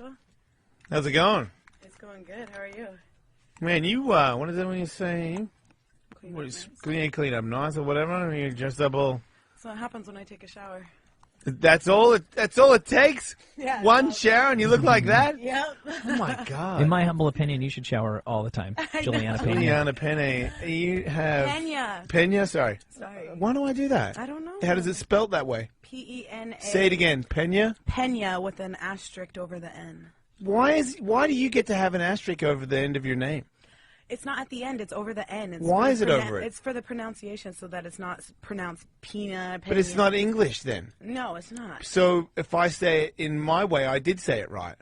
Michael. How's it going? It's going good. How are you? Man, you, what is that when you say? Clean up nice or whatever? You're dressed up all... So what happens when I take a shower? That's all it takes? Yeah. One shower and you look like that? Yep. Oh, my God. In my humble opinion, you should shower all the time, Julianna Pena. Julianna Pena. You have... Pena. Pena? Sorry. Sorry. Why do I do that? I don't know. How does it spelled that way? P-E-N-A. Say it again. Pena? Pena with an asterisk over the N. Why do you get to have an asterisk over the end of your name? It's not at the end. It's over the N. It's Why is it over it? It's for the pronunciation so that it's not pronounced Pena. But it's not English then. No, it's not. So if I say it in my way, I did say it right.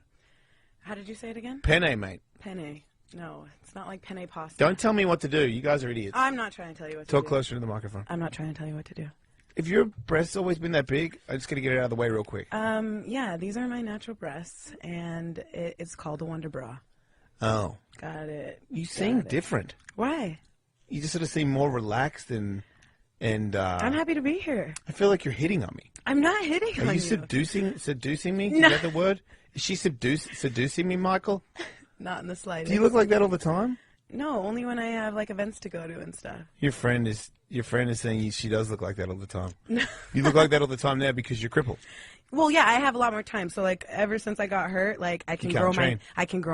How did you say it again? Penne, mate. Penne. No, it's not like penne pasta. Don't tell me what to do. You guys are idiots. I'm not trying to tell you what to do. Talk closer to the microphone. I'm not trying to tell you what to do. If your breast's always been that big, I just got to get it out of the way real quick. Yeah, these are my natural breasts, and it's called a Wonder Bra. Oh. Got it. You seem different. Why? You just sort of seem more relaxed and I'm happy to be here. I feel like you're hitting on me. I'm not hitting on you. Are you seducing me? No. Is that the word? Is she seducing me, Michael? Not in the slightest. Do you look like that all the time? No, only when I have like events to go to and stuff. Your friend is saying she does look like that all the time. You look like that all the time now because you're crippled. Well, yeah, I have a lot more time. So like ever since I got hurt, like I can grow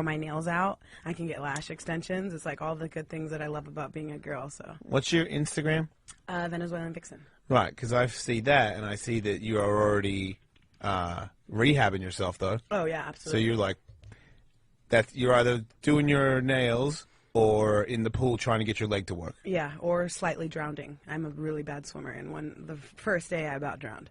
my nails out. I can get lash extensions. It's like all the good things that I love about being a girl. So. What's your Instagram? Venezuelan Vixen. Right, because I see that, and I see that you are already rehabbing yourself, though. Oh yeah, absolutely. So you're like you're either doing your nails or in the pool trying to get your leg to work. Yeah, or slightly drowning. I'm a really bad swimmer, and the first day I about drowned.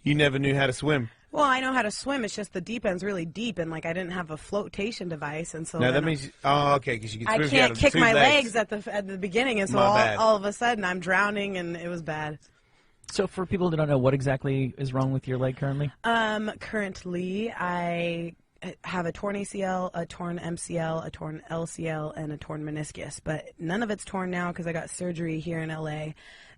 You never knew how to swim. Well, I know how to swim. It's just the deep end's really deep, and like I didn't have a flotation device, and so now that means okay, because you can swim. I can't kick my legs at the beginning, and so all of a sudden I'm drowning, and it was bad. So for people who don't know, what exactly is wrong with your leg currently? Currently I have a torn ACL, a torn MCL, a torn LCL, and a torn meniscus, but none of it's torn now because I got surgery here in LA,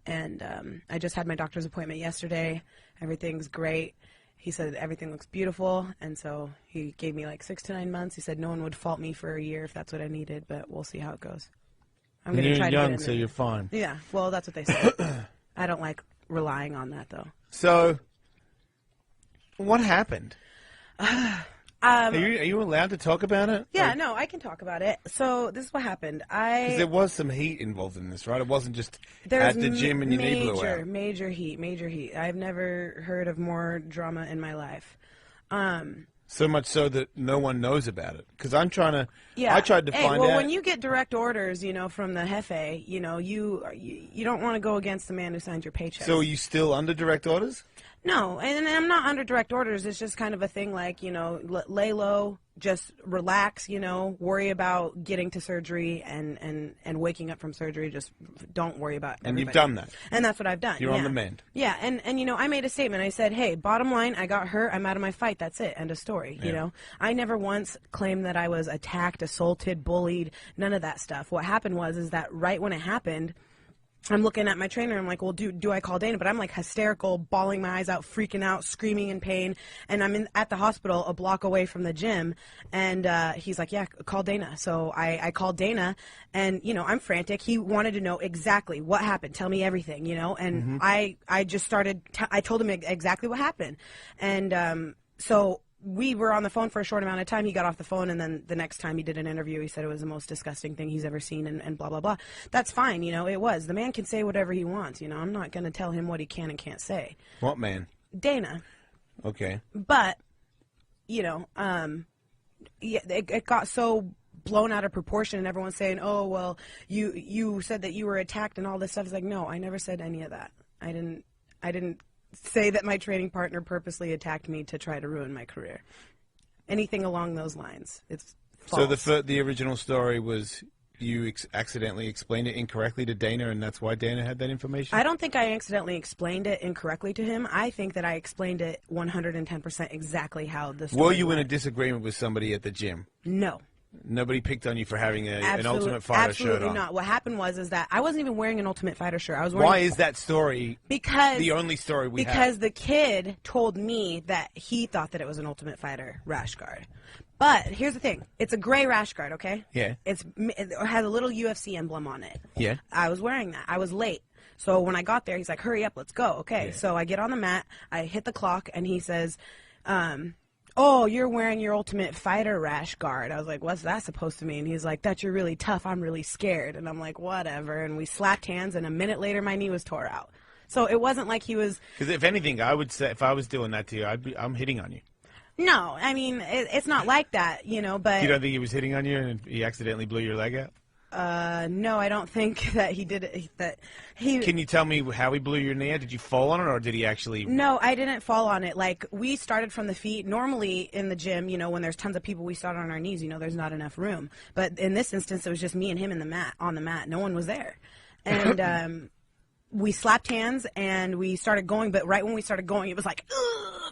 and I just had my doctor's appointment yesterday. Everything's great. He said everything looks beautiful, and so he gave me like 6 to 9 months. He said no one would fault me for a year if that's what I needed, but we'll see how it goes. I'm going to try to get in there. You're young, so you're fine. Yeah, well, that's what they say. I don't like relying on that, though. So, what happened? Are you allowed to talk about it? Yeah, no, I can talk about it. So this is what happened. Because there was some heat involved in this, right? It wasn't just at the gym and your knee blew out. Major heat. I've never heard of more drama in my life. So much so that no one knows about it. Because I'm trying to. Yeah. I tried to find out. Well, when you get direct orders, from the Jefe, you don't want to go against the man who signs your paycheck. So are you still under direct orders? No, and I'm not under direct orders. It's just kind of a thing like, lay low, just relax, worry about getting to surgery and waking up from surgery. Just don't worry about everybody. And you've done that. And that's what I've done. You're on the mend. Yeah, and I made a statement. I said, hey, bottom line, I got hurt. I'm out of my fight. That's it. End of story. Yeah. I never once claimed that I was attacked, assaulted, bullied, none of that stuff. What happened is that right when it happened, I'm looking at my trainer. I'm like, well, do I call Dana? But I'm like hysterical, bawling my eyes out, freaking out, screaming in pain. And I'm at the hospital a block away from the gym. And he's like, yeah, call Dana. So I called Dana, and, I'm frantic. He wanted to know exactly what happened. Tell me everything, And I just started, I told him exactly what happened. And so we were on the phone for a short amount of time. He got off the phone, and then the next time he did an interview, he said it was the most disgusting thing he's ever seen, and blah, blah, blah. That's fine, it was. The man can say whatever he wants, I'm not going to tell him what he can and can't say. What man? Dana. Okay. But, yeah, it got so blown out of proportion, and everyone's saying, oh, well, you said that you were attacked and all this stuff. It's like, no, I never said any of that. I didn't say that my training partner purposely attacked me to try to ruin my career. Anything along those lines. It's false. So the original story was you accidentally explained it incorrectly to Dana, and that's why Dana had that information? I don't think I accidentally explained it incorrectly to him. I think that I explained it 110% exactly how the story Were you went. in a disagreement with somebody at the gym? No. Nobody picked on you for having an Absolute- Ultimate Fighter shirt on. Absolutely not. What happened was that I wasn't even wearing an Ultimate Fighter shirt. I was wearing Why is that story the only story we have? Because the kid told me that he thought that it was an Ultimate Fighter rash guard. But here's the thing. It's a gray rash guard, okay? Yeah. It has a little UFC emblem on it. Yeah. I was wearing that. I was late. So when I got there, he's like, hurry up, let's go. Okay. Yeah. So I get on the mat. I hit the clock, and he says, oh, you're wearing your Ultimate Fighter rash guard. I was like, what's that supposed to mean? He's like, that you're really tough. I'm really scared. And I'm like, whatever. And we slapped hands, and a minute later, my knee was tore out. So it wasn't like he was... Because if anything, I would say, if I was doing that to you, I'm hitting on you. No, I mean, it's not like that, but... You don't think he was hitting on you and he accidentally blew your leg out? No, I don't think that he did it. Can you tell me how he blew your knee out? Did you fall on it, or did he actually... No, I didn't fall on it. Like, we started from the feet. Normally in the gym, when there's tons of people, we start on our knees. There's not enough room. But in this instance, it was just me and him on the mat. No one was there. And we slapped hands, and we started going. But right when we started going, it was like,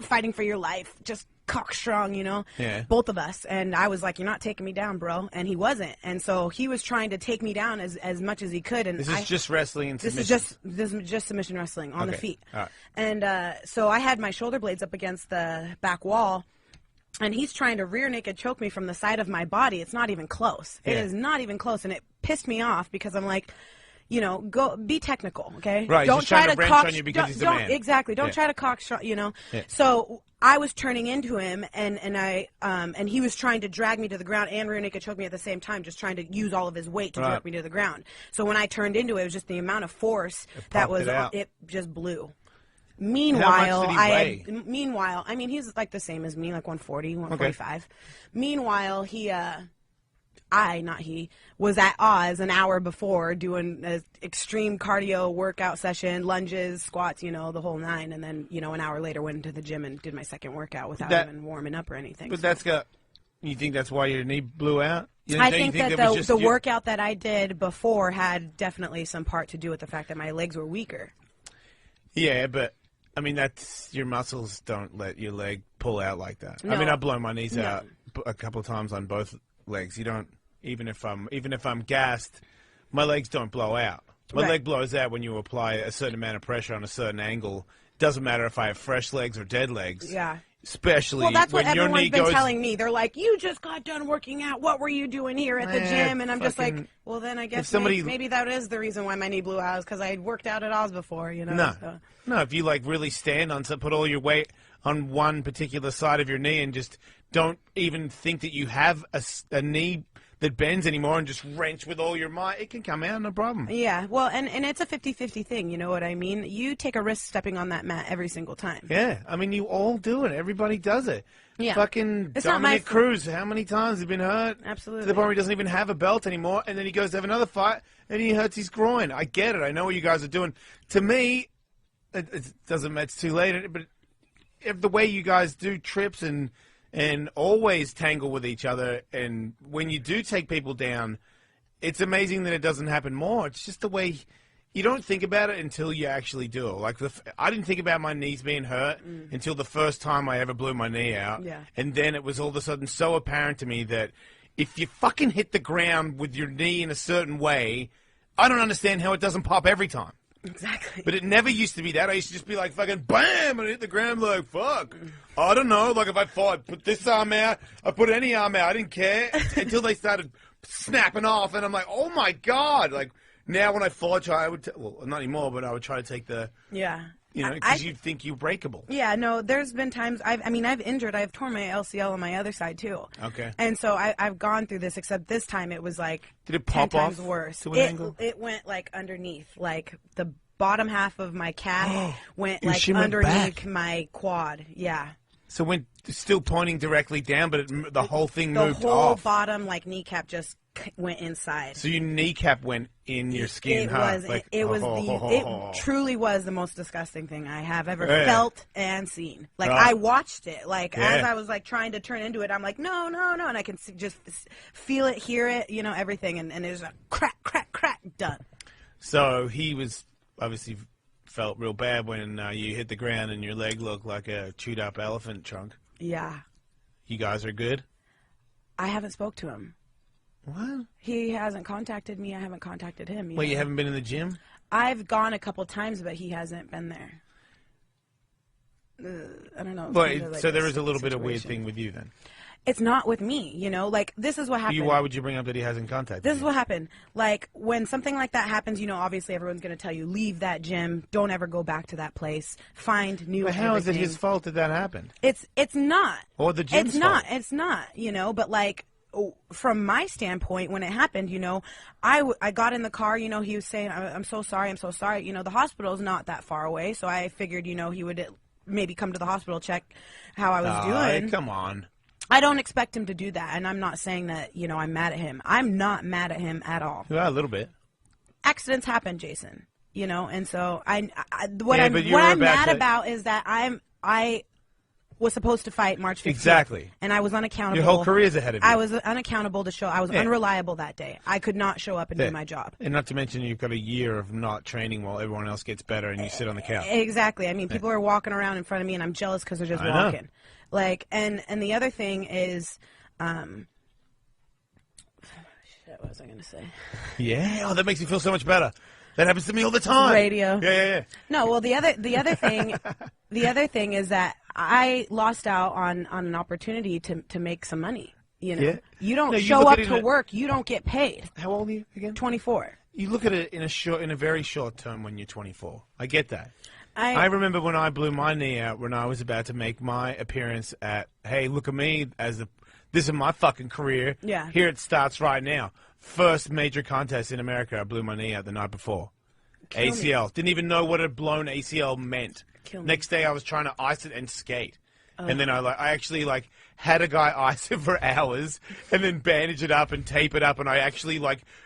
fighting for your life. Just cock strong, Yeah. Both of us. And I was like, you're not taking me down, bro. And he wasn't. And so he was trying to take me down as much as he could. And This is just wrestling and submission. This is just submission wrestling on the feet. All right. And so I had my shoulder blades up against the back wall, and he's trying to rear naked choke me from the side of my body. It's not even close. Yeah. It is not even close. And it pissed me off because I'm like, go be technical, okay? Right, Don't he's just trying try to wrench on you because he's the man. Exactly. Don't Yeah. try to cock, Yeah. So I was turning into him, and he was trying to drag me to the ground and rear naked choke me at the same time, just trying to use all of his weight to jerk me to the ground. So when I turned into it, it was just the amount of force that was it just blew. Meanwhile, Meanwhile, I mean, he's like the same as me, like 140, 145. Okay. Meanwhile, not he, was at Oz an hour before doing an extreme cardio workout session, lunges, squats, the whole nine. And then, an hour later went into the gym and did my second workout without even warming up or anything. But you think that's why your knee blew out? I think that the workout that I did before had definitely some part to do with the fact that my legs were weaker. Yeah, but... I mean, your muscles don't let your leg pull out like that. No. I mean, I've blown my knees out a couple of times on both legs. You don't, even if I'm gassed, my legs don't blow out. My leg blows out when you apply a certain amount of pressure on a certain angle. Doesn't matter if I have fresh legs or dead legs. Yeah. Especially that's when what your everyone's knee been goes... telling me. They're like, you just got done working out. What were you doing here at the gym? And I'm just like, well, then I guess maybe that is the reason why my knee blew out, is because I had worked out at Oz before, No, if you really stand on put all your weight on one particular side of your knee and just don't even think that you have a knee that bends anymore and just wrench with all your might, it can come out, no problem. Yeah, well, and it's a 50-50 thing, you know what I mean? You take a risk stepping on that mat every single time. Yeah, I mean, you all do it. Everybody does it. Yeah. Fucking It's Dominic Cruz, how many times has he been hurt? Absolutely. To the point where he doesn't even have a belt anymore, and then he goes to have another fight, and he hurts his groin. I get it. I know what you guys are doing. To me, it doesn't matter. It's too late, but if the way you guys do trips and always tangle with each other, and when you do take people down, it's amazing that it doesn't happen more. It's just the way you don't think about it until you actually do it. Like I didn't think about my knees being hurt until the first time I ever blew my knee out, and then it was all of a sudden so apparent to me that if you fucking hit the ground with your knee in a certain way, I don't understand how it doesn't pop every time. Exactly. But it never used to be that. I used to just be like fucking BAM and hit the ground like fuck. I don't know. Like if I fought, put this arm out, I put any arm out. I didn't care until they started snapping off, and I'm like, oh my god. Like now when I fought, I would well not anymore, but I would try to take the because you think you're breakable. Yeah, no. There's been times I've torn my LCL on my other side too. Okay. And so I've gone through this, except this time it was like did it pop 10 off times worse. to an angle? It went like underneath, like the bottom half of my calf went Your like shin went underneath back. my quad. Yeah. So went still pointing directly down, but the whole thing moved The whole off. bottom kneecap just went inside. So your kneecap went in your skin, It truly was the most disgusting thing I have ever felt and seen. Like I watched it, as I was like trying to turn into it, I'm like no, and I can just feel it, hear it, everything, and there's a crack, done. So he was obviously felt real bad when you hit the ground and your leg looked like a chewed up elephant trunk. Yeah. You guys are good? I haven't spoke to him. What? He hasn't contacted me. I haven't contacted him. Well, you haven't been in the gym? I've gone a couple times, but he hasn't been there. I don't know. Well, so there is a little bit of weird thing with you then. It's not with me, you know? Like, this is what happened. Why would you bring up that he hasn't contacted you? This is what happened. Like, when something like that happens, you know, obviously everyone's going to tell you, leave that gym. Don't ever go back to that place. Find new But how is it his fault that that happened? It's not. Or the gym's fault? It's not, you know? But, like, from my standpoint, when it happened, you know, I got in the car, you know, he was saying, I'm so sorry. You know, the hospital's not that far away, so I figured, you know, he would maybe come to the hospital, check how I was doing. Come on. I don't expect him to do that, and I'm not saying that, you know, I'm mad at him. I'm not mad at him at all. Well, a little bit. Accidents happen, Jason, you know, and so what I'm mad about is that I was supposed to fight March 15th. Exactly. And I was unaccountable. Your whole career's ahead of you. I was unaccountable to show. I was unreliable that day. I could not show up and do my job. And not to mention you've got a year of not training while everyone else gets better and you sit on the couch. Exactly. I mean, people are walking around in front of me and I'm jealous because they're just walking. Like, and the other thing is, shit, what was I going to say? Yeah. Oh, that makes me feel so much better. That happens to me all the time. Radio. Yeah. No, well, the other thing is that I lost out on an opportunity to make some money. You know, you don't show up to work, you don't get paid. How old are you again? 24. You look at it in a very short term when you're 24. I get that. I remember when I blew my knee out when I was about to make my appearance at, hey, look at me, this is my fucking career. Yeah. Here it starts right now. First major contest in America, I blew my knee out the night before. ACL. Didn't even know what a blown ACL meant. Next day I was trying to ice it and skate. And then I actually had a guy ice it for hours and then bandage it up and tape it up, and I actually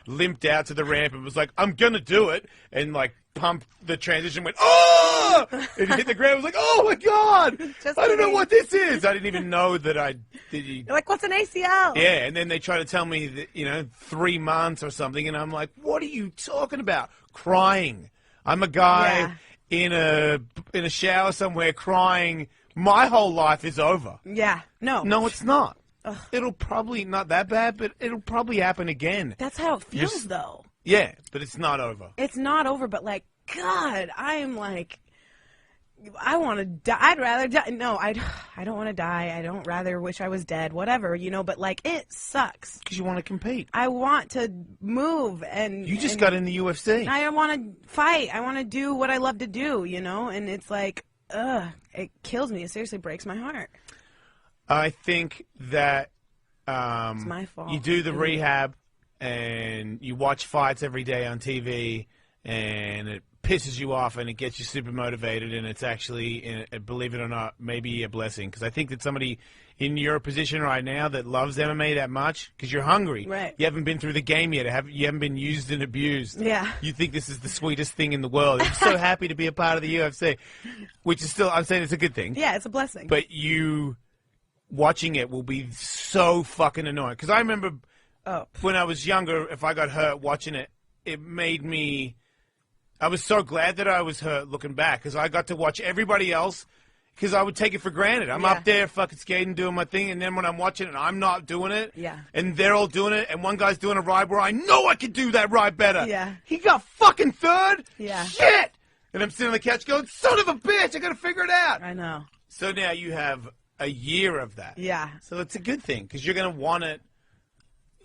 limped out to the ramp and was like, I'm gonna do it, and pumped the transition, went, oh! And hit the ground. I was like, oh my God! I don't know what this is. I didn't even know that I did. You're like, what's an ACL? Yeah, and then they try to tell me that, 3 months or something, and I'm like, what are you talking about? Crying. I'm a guy in a shower somewhere crying. My whole life is over. Yeah. No, it's not. Ugh. It'll probably not that bad, but it'll probably happen again. That's how it feels, though. Yeah, but it's not over. It's not over, but God, I am I want to die. I'd rather die. No, I don't want to die. I don't rather wish I was dead, whatever, but it sucks. Because you want to compete. I want to move and... You just got in the UFC. I want to fight. I want to do what I love to do, and it's it kills me. It seriously breaks my heart. I think that it's my fault. You do the rehab and you watch fights every day on TV and it pisses you off and it gets you super motivated, and it's actually, believe it or not, maybe a blessing. Because I think that somebody in your position right now that loves MMA that much, because you're hungry. Right. You haven't been through the game yet. You haven't been used and abused. Yeah. You think this is the sweetest thing in the world. I'm so happy to be a part of the UFC, which is still, I'm saying it's a good thing. Yeah, it's a blessing. But you watching it will be so fucking annoying. Because I remember when I was younger, if I got hurt watching it, it made me... I was so glad that I was hurt looking back, because I got to watch everybody else, because I would take it for granted. I'm up there fucking skating, doing my thing, and then when I'm watching it, I'm not doing it, and they're all doing it, and one guy's doing a ride where I know I could do that ride better. Yeah. He got fucking third? Yeah. Shit! And I'm sitting on the couch going, son of a bitch, I gotta figure it out. I know. So now you have a year of that. Yeah. So it's a good thing, because you're gonna want it.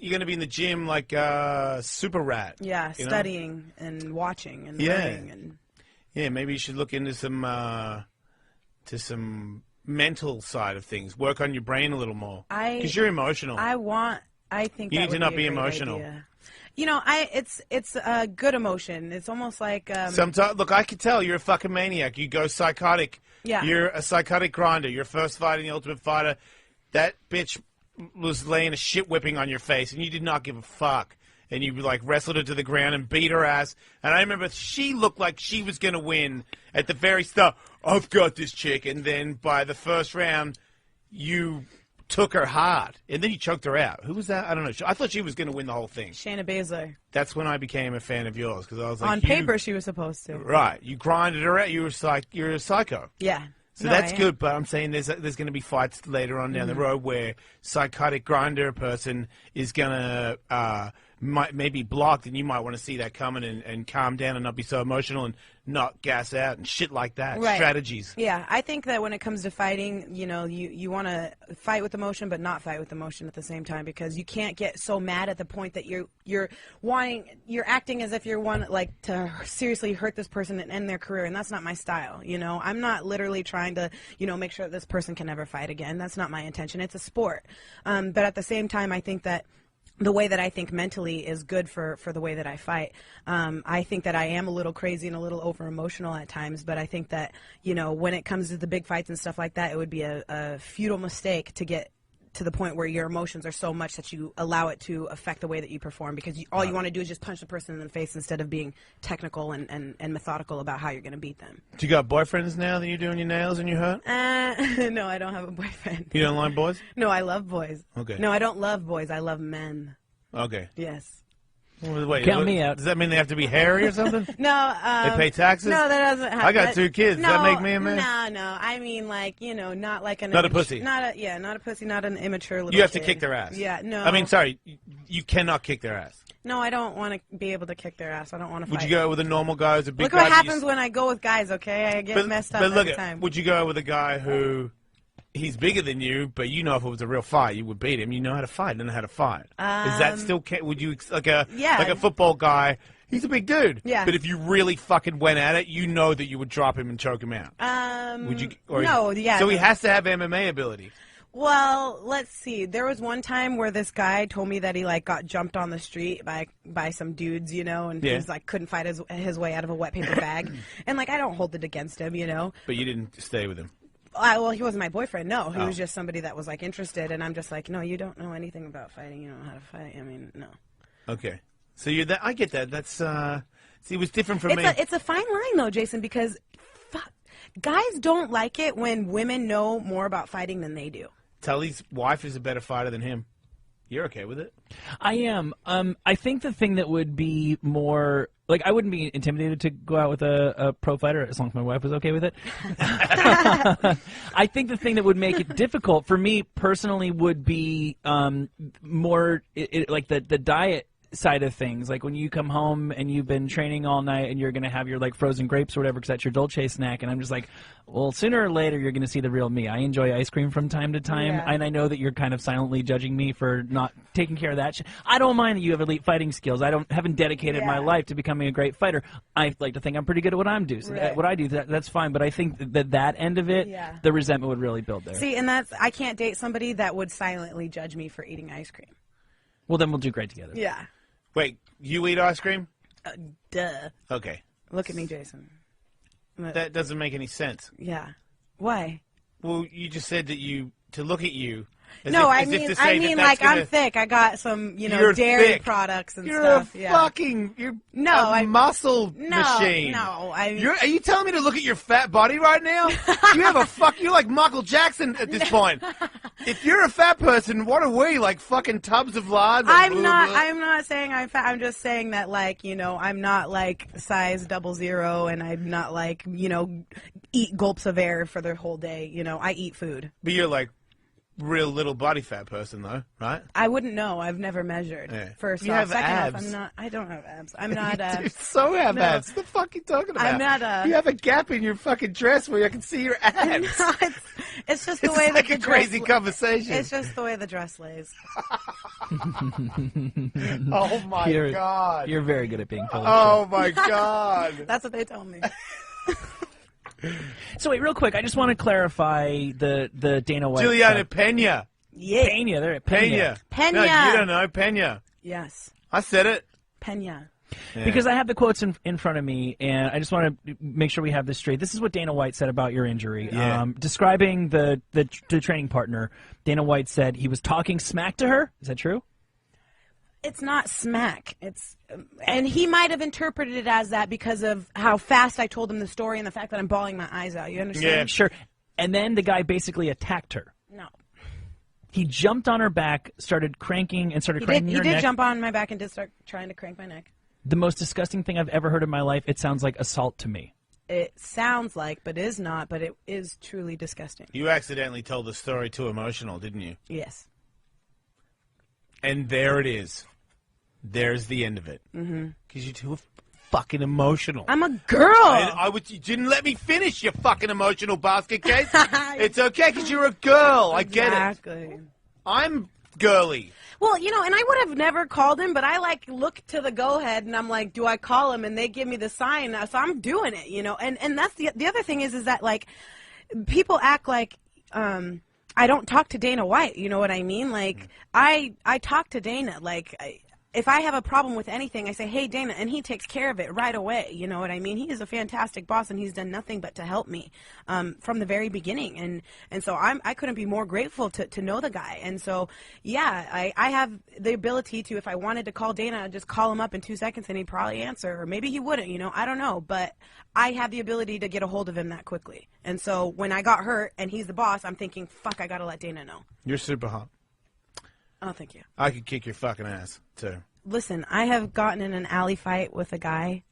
You're going to be in the gym like a super rat. Yeah, studying and watching and learning. And... Yeah, maybe you should look into some mental side of things. Work on your brain a little more. Because you're emotional. I think you that need to not be emotional. Idea. It's a good emotion. It's almost like... Sometimes, look, I can tell you're a fucking maniac. You go psychotic. Yeah. You're a psychotic grinder. Your first fight in the Ultimate Fighter, that bitch was laying a shit whipping on your face, and you did not give a fuck. And you wrestled her to the ground and beat her ass. And I remember she looked like she was going to win at the very start. I've got this chick. And then by the first round, you took her hard. And then you choked her out. Who was that? I don't know. I thought she was going to win the whole thing. Shayna Baszler. That's when I became a fan of yours, because I was like, on paper, she was supposed to. Right. You grinded her out. You're a psycho. Yeah. So No, that's I am. good, but I'm saying there's going to be fights later on down the road where psychotic grinder person is going to maybe blocked, and you might want to see that coming and calm down and not be so emotional and not gas out and shit like that. Right. Strategies. Yeah, I think that when it comes to fighting, you want to fight with emotion, but not fight with emotion at the same time, because you can't get so mad at the point that you're acting as if you're to seriously hurt this person and end their career, and that's not my style. I'm not literally trying to make sure that this person can never fight again. That's not my intention. It's a sport, but at the same time, I think that the way that I think mentally is good for the way that I fight. I think that I am a little crazy and a little over emotional at times, but I think that, when it comes to the big fights and stuff like that, it would be a futile mistake to get to the point where your emotions are so much that you allow it to affect the way that you perform, because all you want to do is just punch the person in the face instead of being technical and methodical about how you're going to beat them. Do you got boyfriends now that you're doing your nails and you hurt? No, I don't have a boyfriend. You don't like boys? No, I love boys. Okay. No, I don't love boys. I love men. Okay. Yes. Well, wait, Count me out. Does that mean they have to be hairy or something? No. They pay taxes? No, that doesn't happen. I got 2 kids. No, Does that make me a man? No. I mean, not like an... Not a pussy. Not a pussy, not an immature little You have to kid. kick their ass. Yeah, no. I mean, sorry, you cannot kick their ass. No, I don't want to be able to kick their ass. I don't want to fight. Would you go with a normal guy who's a big Look guy? what that you happens when I go with guys, okay? I get messed up but look every time. would you go with a guy who he's bigger than you, but you know if it was a real fight, you would beat him. You know how to fight. You know how to fight. Is that still? Would you like a football guy? He's a big dude. Yeah. But if you really fucking went at it, you know that you would drop him and choke him out. Would you? No. Yeah. So he has to have MMA ability. Well, let's see. There was one time where this guy told me that he got jumped on the street by some dudes, and he was couldn't fight his way out of a wet paper bag, and I don't hold it against him, But you didn't stay with him. Well, he wasn't my boyfriend. No, he was just somebody that was interested, and I'm just no, you don't know anything about fighting. You don't know how to fight. I mean, no. Okay, so you're that. I get that. That's see, it was different for me. It's a fine line though, Jason, because guys don't like it when women know more about fighting than they do. Tully's wife is a better fighter than him. You're okay with it? I am. I think the thing that would be more I wouldn't be intimidated to go out with a pro fighter as long as my wife was okay with it. I think the thing that would make it difficult for me personally would be more the diet side of things. Like when you come home and you've been training all night and you're going to have your frozen grapes or whatever because that's your dolce snack, and I'm just well, sooner or later you're going to see the real me. I enjoy ice cream from time to time, and I know that you're kind of silently judging me for not taking care of that. I don't mind that you have elite fighting skills. Haven't dedicated my life to becoming a great fighter. I like to think I'm pretty good at what I do. So what I do, that's fine. But I think that end of it, the resentment would really build there. See, and I can't date somebody that would silently judge me for eating ice cream. Well, then we'll do great together. Yeah. Wait, you eat ice cream? Duh. Okay. Look at me, Jason. That doesn't make any sense. Yeah. Why? Well, you just said that to look at you. I mean, I'm thick. I got some, dairy thick. products and you're stuff. You're a muscle machine. No, are you telling me to look at your fat body right now? You're like Michael Jackson at this point. If you're a fat person, what are we, like fucking tubs of lard? I'm not saying I'm fat. I'm just saying that, I'm not size 00, and I'm not eat gulps of air for the whole day. I eat food. But you're real little body fat person, though, right? I wouldn't know. I've never measured. Yeah. First you off, have second abs. off, I don't have abs. I'm not. You so have abs. What the fuck are you talking about? I'm not. You have a gap in your fucking dress where I can see your abs. No, it's just the way it's like a crazy conversation. It's just the way the dress lays. Oh my god! You're very good at being full. Oh my god! That's what they tell me. So wait, real quick, I just want to clarify the Dana White. Julianna Pena. Yeah. Pena, there. Pena. No, you don't know Pena. Yes. I said it. Pena. Yeah. Because I have the quotes in front of me, and I just want to make sure we have this straight. This is what Dana White said about your injury. Yeah. Describing the training partner, Dana White said he was talking smack to her. Is that true? It's not smack. And he might have interpreted it as that because of how fast I told him the story and the fact that I'm bawling my eyes out. You understand? Yeah, sure. And then the guy basically attacked her. No. He jumped on her back, started cranking her neck. He did jump on my back and did start trying to crank my neck. The most disgusting thing I've ever heard in my life. It sounds like assault to me. it sounds like, but is not, but it is truly disgusting. You accidentally told the story too emotional, didn't you? Yes. And there it is. There's the end of it. Because you're too fucking emotional. I'm a girl. You didn't let me finish, you fucking emotional basket case. It's okay because you're a girl. I get it. Exactly. I'm girly. Well, you know, and I would have never called him, but I like look to the go ahead and I'm like, do I call him? And they give me the sign, so I'm doing it, you know. And that's the other thing is that like people act like I don't talk to Dana White, you know what I mean? Like I talk to Dana like if I have a problem with anything, I say, hey, Dana, and he takes care of it right away. You know what I mean? He is a fantastic boss, and he's done nothing but to help me from the very beginning. And so I couldn't be more grateful to know the guy. And so, yeah, I have the ability to, if I wanted to call Dana, just call him up in 2 seconds, and he'd probably answer. Or maybe he wouldn't, you know. I don't know. But I have the ability to get a hold of him that quickly. And so when I got hurt, and he's the boss, I'm thinking, fuck, I got to let Dana know. You're super hot. Oh, thank you. I could kick your fucking ass, too. Listen, I have gotten in an alley fight with a guy.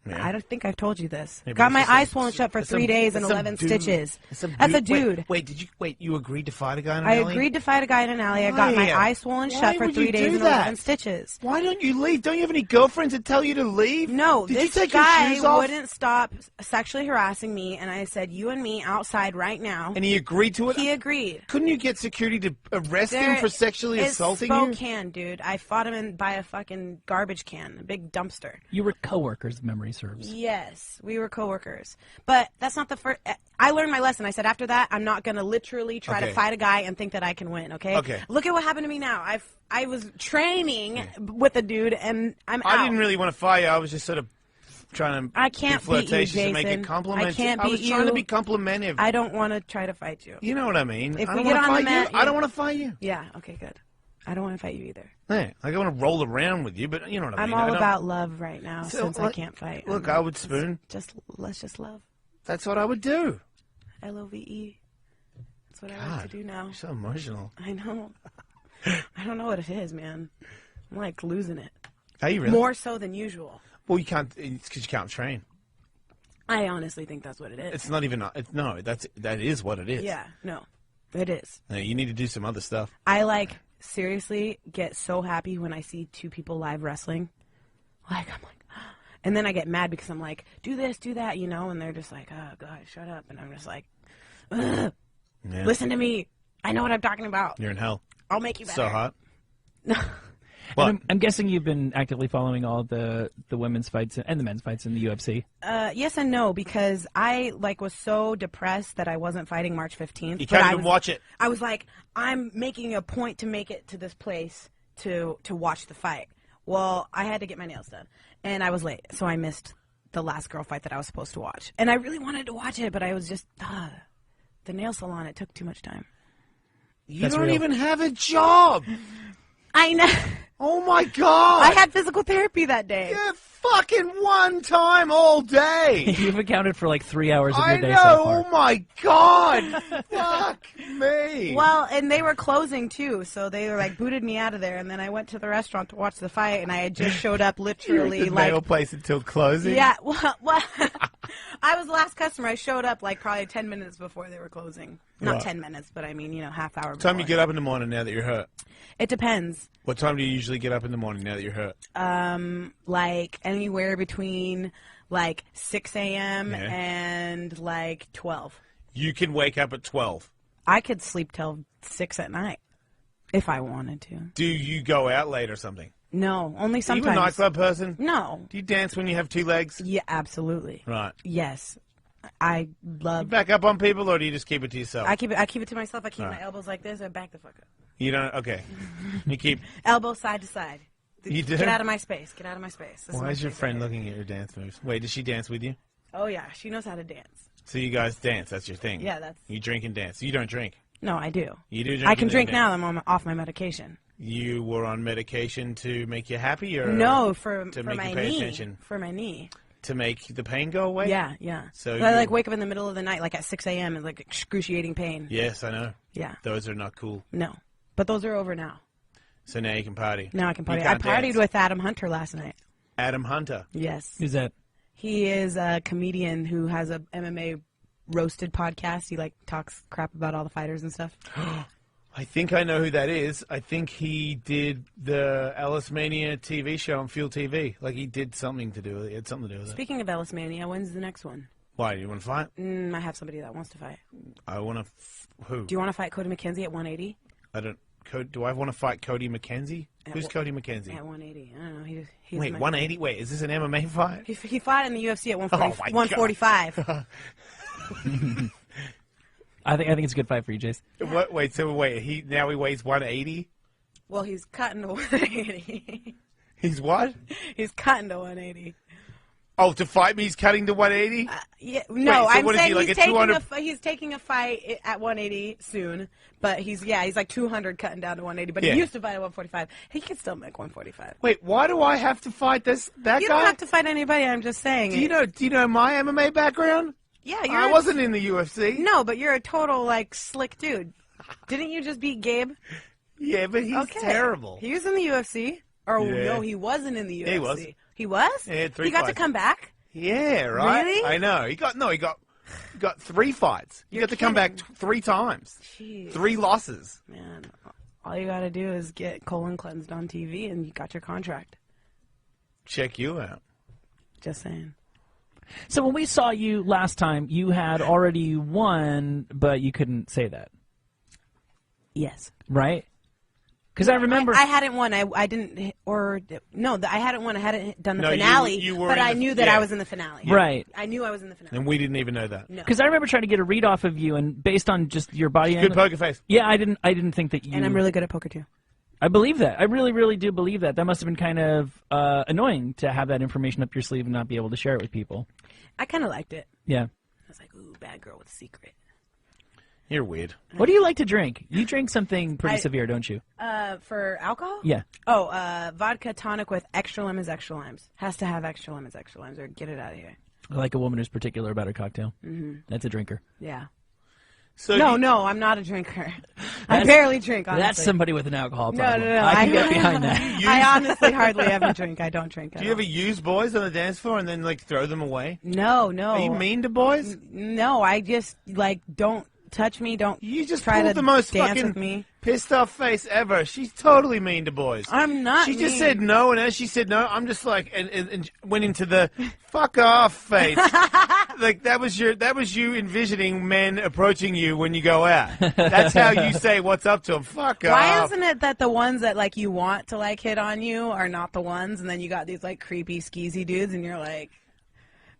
Yeah. I don't think I've told you this. Yeah, Got my it's eye swollen shut for 3 days and it's 11 dude. stitches. It's That's a dude. Wait, you agreed to fight a guy in an I alley? agreed to fight a guy in an alley. I got my Why? eye swollen Why shut for would 3 you days do and that? 11 stitches. Why don't you leave? Don't you have any girlfriends that tell you to leave? No, Did you this take your guy shoes off? wouldn't stop sexually harassing me, and I said, you and me outside right now. And he agreed to it? He agreed. Couldn't you get security to arrest him for sexually assaulting you? It's Spokane, dude. I fought him by a fucking garbage can, a big dumpster. You were coworkers, if memory serves. Yes, we were coworkers. But that's not the first. I learned my lesson. I said after that, I'm not going to literally try to fight a guy and think that I can win, okay? Okay. Look at what happened to me now. I was training with a dude, and I'm out. I didn't really want to fight you. I was just sort of trying to I can't be flirtatious beat you, and make it Jason. complimentary. I can't was beat trying to you. be complimentary. I don't want to try to fight you. You know what I mean? If I we don't get want to on the fight mat, you. I don't want to fight you. Yeah, okay, good. I don't want to fight you either. Hey, like I want to roll around with you, but you know what I I'm mean. all about love right now So, since I look- can't fight. Look, I would spoon. Let's just love. That's what I would do. LOVE. That's what I like to do now. You're so emotional. I know. I don't know what it is, man. I'm like losing it. Are you really? More so than usual. Well, you can't. It's because you can't train. I honestly think that's what it is. It's not even. No, that is what it is. Yeah, no, it is. No, you need to do some other stuff. I seriously get so happy when I see two people live wrestling. I'm like, and then I get mad because I'm like, do this, do that, you know, and they're just like, oh God, shut up, and I'm just like, ugh, Yeah. listen to me. I know what I'm talking about. You're in hell. I'll make you better. So hot. And I'm guessing you've been actively following all the women's fights and the men's fights in the UFC. Yes and no, because I was so depressed that I wasn't fighting March 15th. You can't even watch it. I was like, I'm making a point to make it to this place to watch the fight. Well, I had to get my nails done, and I was late, so I missed the last girl fight that I was supposed to watch. And I really wanted to watch it, but I was just the nail salon. It took too much time. You don't even have a job. I know. Oh my God! I had physical therapy that day. Yeah, fucking one time all day. You've accounted for 3 hours of I your day know. so far. Oh my God! Fuck me. Well, and they were closing too, so they booted me out of there. And then I went to the restaurant to watch the fight, and I had just showed up You were literally at the nail place until closing. Yeah, well, I was the last customer. I showed up probably 10 minutes before they were closing. Not Right. 10 minutes, but I mean, half hour. What time you before. get up in the morning now that you're hurt? It depends. What time do you usually get up in the morning now that you're hurt? Anywhere between 6 a.m. Yeah. and 12. You can wake up at 12. I could sleep till 6 at night if I wanted to. Do you go out late or something? No, only Are sometimes. you a nightclub person? No. Do you dance when you have two legs? Yeah, absolutely. Right. Yes, I You love. back up on people, or do you just keep it to yourself? I keep it to myself. I keep Right. my elbows like this and back the fuck up. You don't. Okay. You keep. Elbow side to side. You do? Get out of my space. Get out of my space. This Why my is your space friend right looking at your dance moves? Wait, does she dance with you? here. Oh yeah, she knows how to dance. So you guys dance. That's your thing. Yeah, that's. You drink and dance. You don't drink. No, I do. You do drink. I can and drink dance. now that I'm off my medication. You were on medication to make you happy, or No, for make my you pay knee. attention? For my knee. To make the pain go away? Yeah, yeah. So I you- wake up in the middle of the night, at 6 a.m. and excruciating pain. Yes, I know. Yeah. Those are not cool. No, but those are over now. So now you can party. Now I can You party. I can't partied dance. with Adam Hunter last night. Adam Hunter. Yes. Is that He is a comedian who has a MMA roasted podcast. He like talks crap about all the fighters and stuff. I think I know who that is. I think he did the Ellis Mania TV show on Fuel TV. Like he did something to do with it. He had something to do with it. Speaking of Ellis Mania, when's the next one? Why? Do you want to fight? I have somebody that wants to fight. I want to. Who? Do you want to fight Cody McKenzie at 180? I don't. Do I want to fight Cody McKenzie? Who's Cody McKenzie? At 180. I don't know. He's Wait, 180? Wait, is this an MMA fight? He fought in the UFC at 140, 145. I think it's a good fight for you, Jace. What? Wait, he weighs 180? Well, he's cutting to 180. He's what? He's cutting to 180. Oh, to fight me, he's cutting to 180? Yeah, no, Wait, so I'm what is saying he, like he's taking a fight at 180 soon, but he's like 200 cutting down to 180, but he used to fight at 145. He can still make 145. Wait, why do I have to fight that guy? You don't have to fight anybody, I'm just saying. Do you know my MMA background? Yeah, I wasn't in the UFC. No, but you're a total, like, slick dude. Didn't you just beat Gabe? Yeah, but he's terrible. He was in the UFC. Or Yeah. no, he wasn't in the UFC. He was. He was? Yeah, he had 3 He got to fights. come back? Yeah, right? Really? I know. He got 3 fights. He got to come back 3 times. Jeez. 3 losses. Man, all you got to do is get colon cleansed on TV and you got your contract. Check you out. Just saying. So when we saw you last time, you had already won, but you couldn't say that, Yes. right? Because I remember I hadn't won. I didn't, or no, I hadn't won. I hadn't done the No, finale, you were but in I the- knew that yeah. I was in the finale. right. I knew I was in the finale. And we didn't even know that. No. Because I remember trying to get a read off of you, and based on just your body, Good poker face. yeah, I didn't think that you. And I'm really good at poker too. I believe that. I really, really do believe that. That must have been kind of annoying to have that information up your sleeve and not be able to share it with people. I kind of liked it. Yeah. I was like, ooh, bad girl with a secret. You're weird. What do you like to drink? You drink something pretty severe, don't you? For alcohol? Yeah. Oh, vodka tonic with extra lemons, extra limes. Has to have extra lemons, or get it out of here. I like a woman who's particular about her cocktail. Mm-hmm. That's a drinker. Yeah. So No, I'm not a drinker. I barely drink, honestly. That's somebody with an alcohol problem. No. I can get behind that. I honestly hardly ever drink. I don't drink at Do you ever use boys on the dance floor and then like throw them away? No. Are you mean to boys? No, I just, like, don't touch me. Don't You just try pulled to the most dance fucking with me. pissed off face ever. She's totally mean to boys. I'm not She just mean. said no, and as she said no, I'm just like and went into the fuck off face. Like that was you envisioning men approaching you when you go out. That's how you say what's up to them. Fuck Why off. isn't it that the ones that, like, you want to, like, hit on you are not the ones, and then you got these, like, creepy, skeezy dudes, and you're like...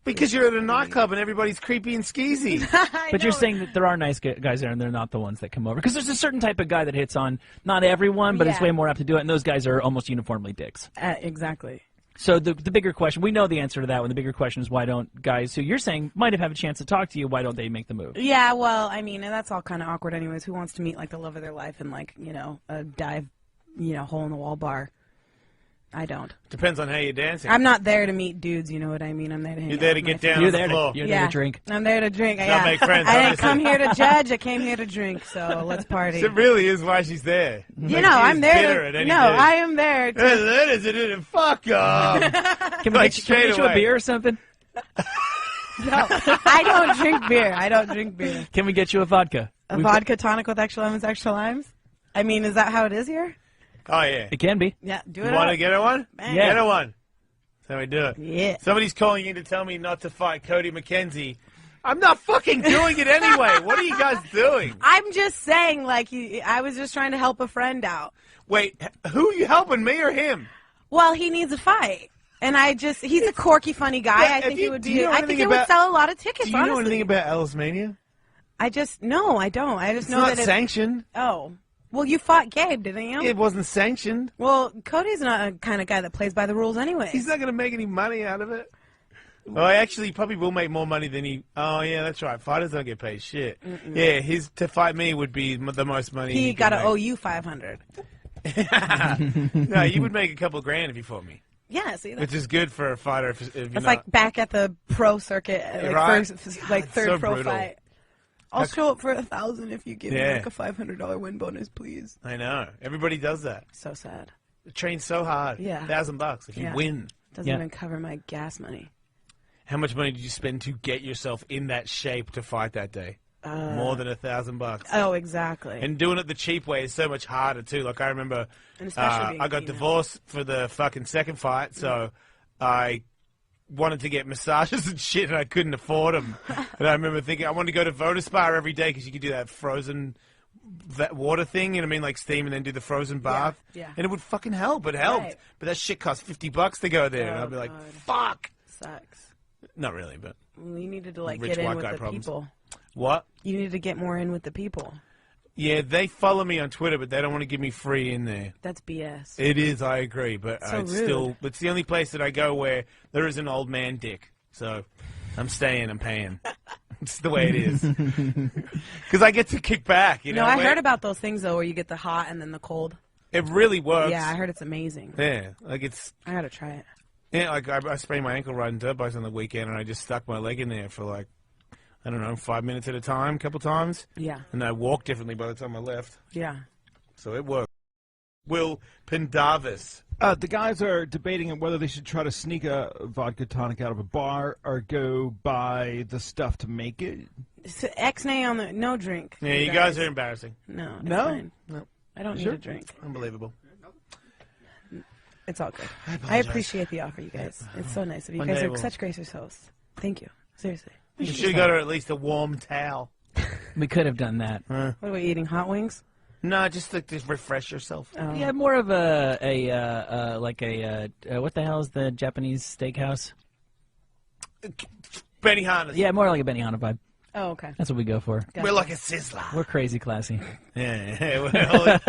Because you're at a nightclub and everybody's creepy and skeezy. But you're saying that there are nice guys there, and they're not the ones that come over. Because there's a certain type of guy that hits on not everyone, but it's Yeah. way more apt to do it, and those guys are almost uniformly dicks. Exactly. So the bigger question, we know the answer to that one. The bigger question is why don't guys who you're saying might have a chance to talk to you, why don't they make the move? Yeah, well, I mean, and that's all kind of awkward anyways. Who wants to meet, like, the love of their life in, like, you know, a dive, you know, hole-in-the-wall bar? I don't. Depends on how you're dancing. I'm not there to meet dudes, you know what I mean? I'm there to hang You're there out to with get my down friends. You're on the floor. there to drink. I'm there to drink. Not make friends, I didn't obviously. come here to judge. I came here to drink, so let's party. It really is why she's there. You know, I'm there to... No, I am there to... That is it. Fuck off. Can we Like, get you straight a away. beer or something? No, I don't drink beer. I don't drink beer. Can we get you a vodka? A vodka tonic with extra lemons, extra limes? I mean, is that how it is here? Oh, yeah. It can be. Yeah, do You it want up. to get her one? Bang. Get her one. That's how we do it. Yeah. Somebody's calling in to tell me not to fight Cody McKenzie. I'm not fucking doing it anyway. What are you guys doing? I'm just saying, like, I was just trying to help a friend out. Wait, who are you helping, me or him? Well, he needs a fight. And he's a quirky, funny guy. Yeah, I think it would do you be, know I think anything it would about- sell a lot of tickets, Do you know honestly. anything about Ellis Mania? No, I don't. I just It's know not that sanctioned. Oh. Well, you fought Gabe, didn't you? It wasn't sanctioned. Well, Cody's not a kind of guy that plays by the rules anyway. He's not going to make any money out of it. Well, actually, he probably will make more money than he... Oh, yeah, that's right. Fighters don't get paid shit. Yeah, to fight me would be the most money He got got to owe you $500. No, you would make a couple grand if you fought me. Yeah, see, Which is good for a fighter if you're that's not... like back at the pro circuit, like Right? third so pro brutal. fight. I'll show up for $1,000 if you give me Yeah. like a $500 win bonus, please. I know. Everybody does that. So sad. It trains so hard. Yeah. $1,000 if you Yeah. win. Doesn't Yeah. even cover my gas money. How much money did you spend to get yourself in that shape to fight that day? More than $1,000. Oh, exactly. And doing it the cheap way is so much harder too. Like I remember, And especially being I got female. divorced for the fucking second fight, so I wanted to get massages and shit, and I couldn't afford them. And I remember thinking I wanted to go to Vodaspa every day because you could do that frozen water thing, you know what I mean, like steam and then do the frozen bath. yeah. And it would fucking help. It helped, Right. but that shit cost $50 to go there, and Oh, I'd be like, God. fuck. Sucks. Not really, but Well, you needed to like Rich get in white with guy the problems. people. what? You needed to get more in with the people. Yeah, they follow me on Twitter, but they don't want to give me free in there. That's BS. It is, I agree, but So it's rude. still, it's the only place that I go where there is an old man dick. So I'm staying, I'm paying. It's the way it is. Because I get to kick back, you know. No, I where- heard about those things though, where you get the hot and then the cold. It really works. Yeah, I heard it's amazing. Yeah, like it's, I gotta try it. yeah, like I sprained my ankle riding dirt bikes on the weekend, and I just stuck my leg in there for like, I don't know, 5 minutes at a time, a couple times. Yeah, And I walked differently by the time I left. yeah. So it worked. Will Pendavis. The guys are debating on whether they should try to sneak a vodka tonic out of a bar or go buy the stuff to make it. So, X-nay on the no drink. Yeah, you guys are embarrassing. No, it's No? fine. No. I don't Sure. need a drink. Unbelievable. It's all good. I apologize. appreciate the offer, you guys. It's so nice of you. You One guys day are we'll- such gracious hosts. Thank you. Seriously. You should have got her at least a warm towel. We could have done that. What are we eating? Hot wings? No, just to refresh yourself. Oh. Yeah, more of like a what the hell is the Japanese steakhouse? Benny Hannes. Yeah, more like a Benihana vibe. Oh, okay. That's what we go for. Gotcha. We're like a sizzler. We're crazy classy. Yeah,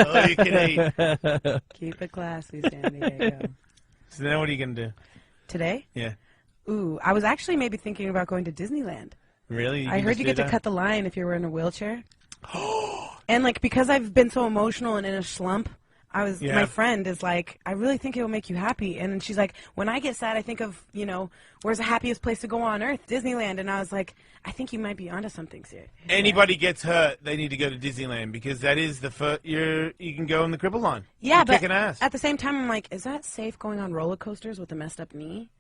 all you can eat. Keep it classy, San Diego. So now what are you going to do? Today? Yeah. Ooh, I was actually maybe thinking about going to Disneyland. Really? I heard you get to cut the line if you were in a wheelchair. And like because I've been so emotional and in a slump, Yeah. my friend is like, I really think it will make you happy. And she's like, when I get sad, I think of, where's the happiest place to go on earth? Disneyland. And I was like, I think you might be onto something, Sir. Anybody gets hurt, they need to go to Disneyland because that is the first. You can go on the cripple line. Yeah, You're but kicking ass. at the same time, I'm like, is that safe going on roller coasters with a messed up knee?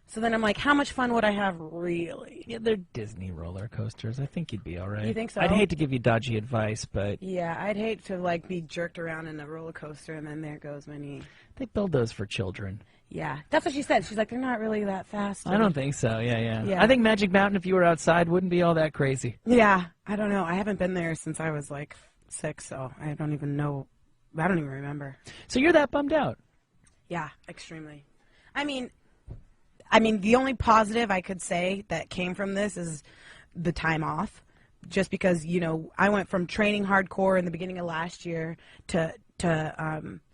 So then I'm like, how much fun would I have really? Yeah, they're Disney roller coasters. I think you'd be all right. You think so? I'd hate to give you dodgy advice, but Yeah, I'd hate to like be jerked around in a roller coaster and then there goes my knee. they build those for children. Yeah, that's what she said. She's like, they're not really that fast. I don't think so. Yeah. Yeah. I think Magic Mountain, if you were outside, wouldn't be all that crazy. Yeah, I don't know. I haven't been there since I was like 6, so I don't even know. I don't even remember. So you're that bummed out. Yeah, extremely. I mean, the only positive I could say that came from this is the time off. Just because, I went from training hardcore in the beginning of last year to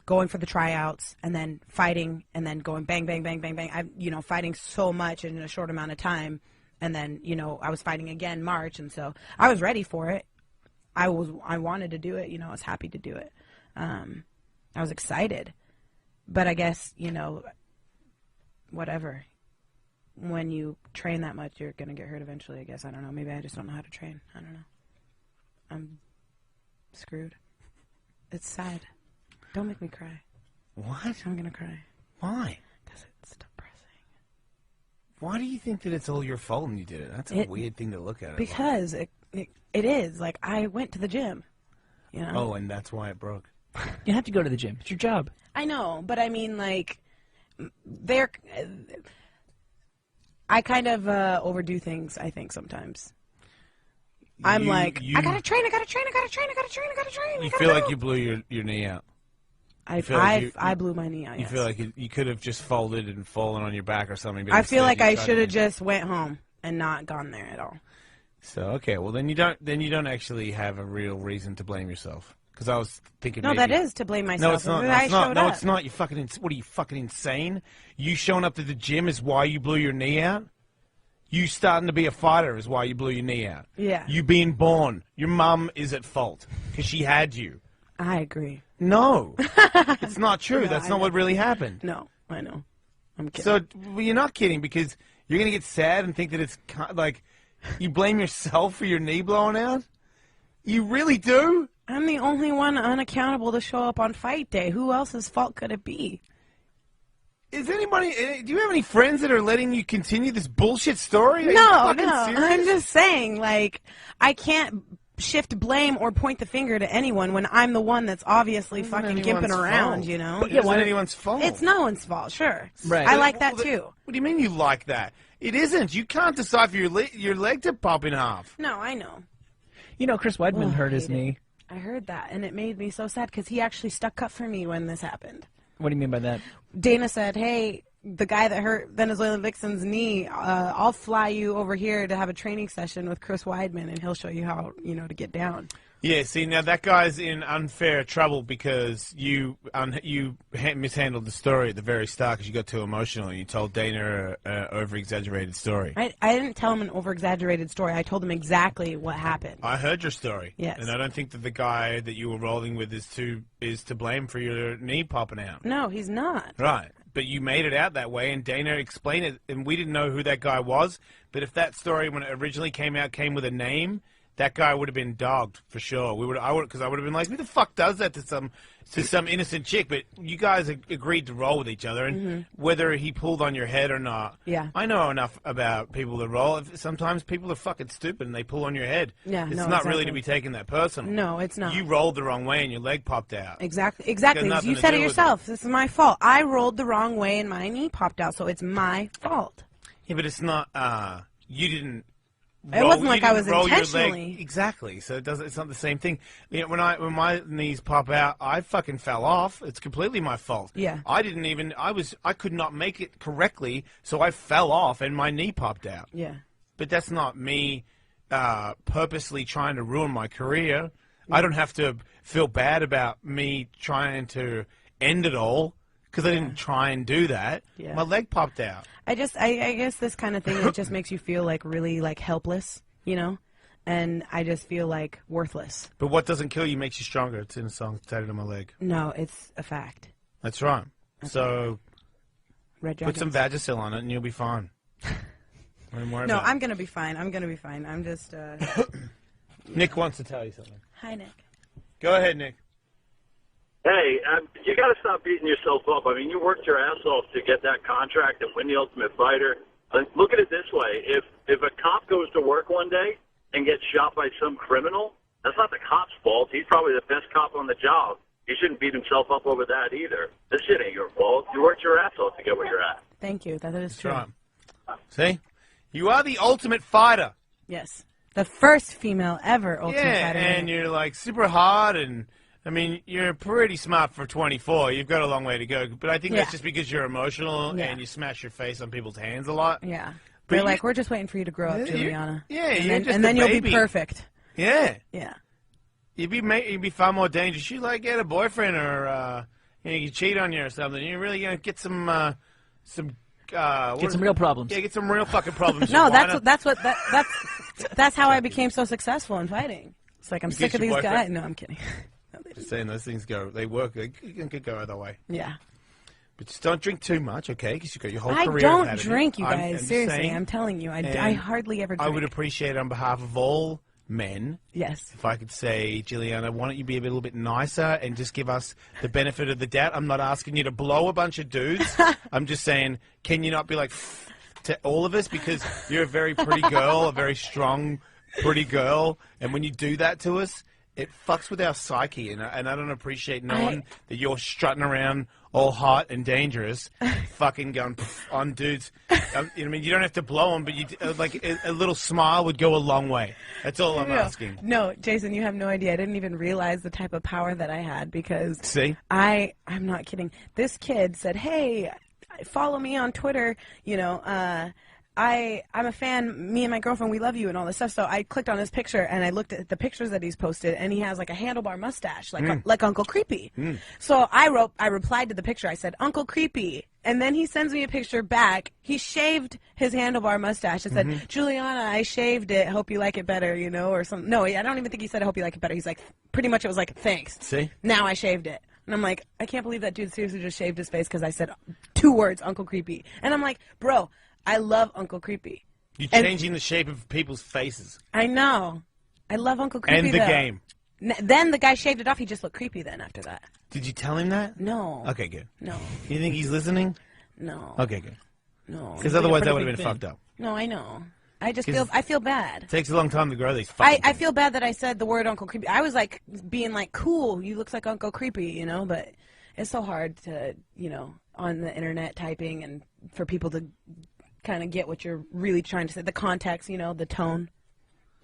going for the tryouts and then fighting and then going bang, bang, bang, bang, bang. Fighting so much in a short amount of time. And then, I was fighting again March. And so I was ready for it. I wanted to do it. I was happy to do it. I was excited. But I guess, whatever. When you train that much, you're going to get hurt eventually, I guess. I don't know. Maybe I just don't know how to train. I don't know. I'm screwed. It's sad. Don't make me cry. What? I'm going to cry. Why? Because it's depressing. Why do you think that it's all your fault and you did it? That's a weird thing to look at. Because it is. Like, I went to the gym. Oh, and that's why it broke. You have to go to the gym. It's your job. I know, but I mean, like, I kind of overdo things, I think, sometimes. I'm like, I gotta train. You feel like you blew your knee out. I blew my knee out. You Yes. feel like you could have just folded and fallen on your back or something. But I feel instead like you I tried should have to- just went home and not gone there at all. So okay, well then you don't actually have a real reason to blame yourself. Because I was thinking. No, maybe, that is to blame myself. No, it's not. No, I it's not. showed No, up. it's not. You fucking. What are you fucking insane? You showing up to the gym is why you blew your knee out. You starting to be a fighter is why you blew your knee out. Yeah. You being born, your mum is at fault because she had you. I agree. No, it's not true. No, That's I not know. what really happened. No, I know. I'm kidding. So well, you're not kidding because you're gonna get sad and think that it's like you blame yourself for your knee blowing out. You really do. I'm the only one unaccountable to show up on fight day. Who else's fault could it be? Is anybody? Do you have any friends that are letting you continue this bullshit story? Are you No, fucking no. serious? I'm just saying, like, I can't shift blame or point the finger to anyone when I'm the one that's obviously fucking anyone's gimping around, fault. you know? But it isn't anyone's fault. It's no one's fault, sure. Right. I like that Well, too. What do you mean you like that? It isn't. You can't decide for your leg to pop in half. No, I know. You know, Chris Weidman Oh, hurt I his hate it. knee. I heard that, and it made me so sad because he actually stuck up for me when this happened. What do you mean by that? Dana said, hey, the guy that hurt Venezuelan Vixen's knee, I'll fly you over here to have a training session with Chris Weidman, and he'll show you how, to get down. Yeah, see, now that guy's in unfair trouble because you mishandled the story at the very start because you got too emotional and you told Dana an over-exaggerated story. I didn't tell him an over-exaggerated story. I told him exactly what happened. I heard your story. Yes. And I don't think that the guy that you were rolling with is to blame for your knee popping out. No, he's not. Right. But you made it out that way, and Dana explained it, and we didn't know who that guy was. But if that story, when it originally came out, came with a name, that guy would have been dogged for sure. Because I would have been like, who the fuck does that to some innocent chick? But you guys agreed to roll with each other, and whether he pulled on your head or not, Yeah. I know enough about people that roll. Sometimes people are fucking stupid and they pull on your head. Yeah, it's no, not really exactly. to be taken that personal. No, it's not. You rolled the wrong way and your leg popped out. Exactly. nothing You to said do it with yourself. This is my fault. I rolled the wrong way and my knee popped out, so it's my fault. Yeah, but it's not. You didn't. It wasn't you like I didn't was roll your leg- intentionally. Exactly. So it's not the same thing. When my knees pop out, I fucking fell off. It's completely my fault. Yeah. I could not make it correctly, so I fell off and my knee popped out. Yeah. But that's not me purposely trying to ruin my career. I don't have to feel bad about me trying to end it all because I didn't try and do that. Yeah. My leg popped out. I guess this kind of thing, it just makes you feel like really like helpless, and I just feel like worthless. But what doesn't kill you makes you stronger. It's in the song Tatted on My Leg. No, it's a fact. That's right. So Red put some Dragons. Vagisil on it and you'll be fine. Don't worry No, about I'm gonna be fine. I'm just. it. Nick wants to tell you something. Hi, Nick. Go ahead, Nick. Hey, you got to stop beating yourself up. I mean, you worked your ass off to get that contract and win the Ultimate Fighter. Look at it this way: if a cop goes to work one day and gets shot by some criminal, that's not the cop's fault. He's probably the best cop on the job. He shouldn't beat himself up over that either. This shit ain't your fault. You worked your ass off to get where you're at. Thank you. That is true. Right. See? You are the ultimate fighter. Yes, the first female ever Ultimate Yeah, Fighter. and you're like super hard and I mean, you're pretty smart for 24. You've got a long way to go. But I think that's Yeah. just because you're emotional Yeah. and you smash your face on people's hands a lot. Yeah. But They're you- like, we're just waiting for you to grow up, Yeah, Juliana. yeah, and you're then, just and a then you'll be baby. perfect. Yeah. Yeah. You'd be far more dangerous. You like get a boyfriend or you cheat on you or something. You're really gonna get some what Get is some it? real problems. Yeah, get some real fucking problems. No, Joanna. that's how I became so successful in fighting. It's like I'm Because sick of your these guys. boyfriend- No, I'm kidding. No, they Just just- saying those things they work. They could go either way. yeah. But just don't drink too much, okay? Because you've got your whole I career don't ahead of drink, you I'm guys. just Seriously, saying, I'm telling you, I and hardly ever drink. I would appreciate on behalf of all men Yes. if I could say, Juliana, why don't you be a little bit nicer and just give us the benefit of the doubt? I'm not asking you to blow a bunch of dudes. I'm just saying, can you not be like to all of us because you're a very pretty girl, a very strong, pretty girl, and when you do that to us, it fucks with our psyche, and I don't appreciate knowing that you're strutting around all hot and dangerous, fucking going on dudes. I mean, you don't have to blow them, but you like a little smile would go a long way. That's all I'm asking. No, Jason, you have no idea. I didn't even realize the type of power that I had because See? I'm not kidding. This kid said, "Hey, follow me on Twitter. I'm a fan. Me and my girlfriend, we love you and all this stuff." So I clicked on his picture and I looked at the pictures that he's posted, and he has like a handlebar mustache, like Uncle Creepy. So I replied to the picture. I said, "Uncle Creepy," and then he sends me a picture back. He shaved his handlebar mustache. It said, "Juliana, I shaved it. Hope you like it better," or something. No, I don't even think he said, "I hope you like it better." He's like, pretty much it was like, "Thanks. See? Now I shaved it." And I'm like, I can't believe that dude seriously just shaved his face because I said 2 words, Uncle Creepy. And I'm like, bro, I love Uncle Creepy. You're And- changing the shape of people's faces. I know. I love Uncle Creepy, And the though. game. Then the guy shaved it off. He just looked creepy then after that. Did you tell him that? No. Okay, good. No. You think he's listening? No. Okay, good. No. Because otherwise that would have been fucked up. No, I know. I feel bad. It takes a long time to grow these fucking I feel bad that I said the word Uncle Creepy. I was like being like, cool, you look like Uncle Creepy, you know, but it's so hard to, you know, on the internet typing and for people to kind of get what you're really trying to say, the context, you know, the tone.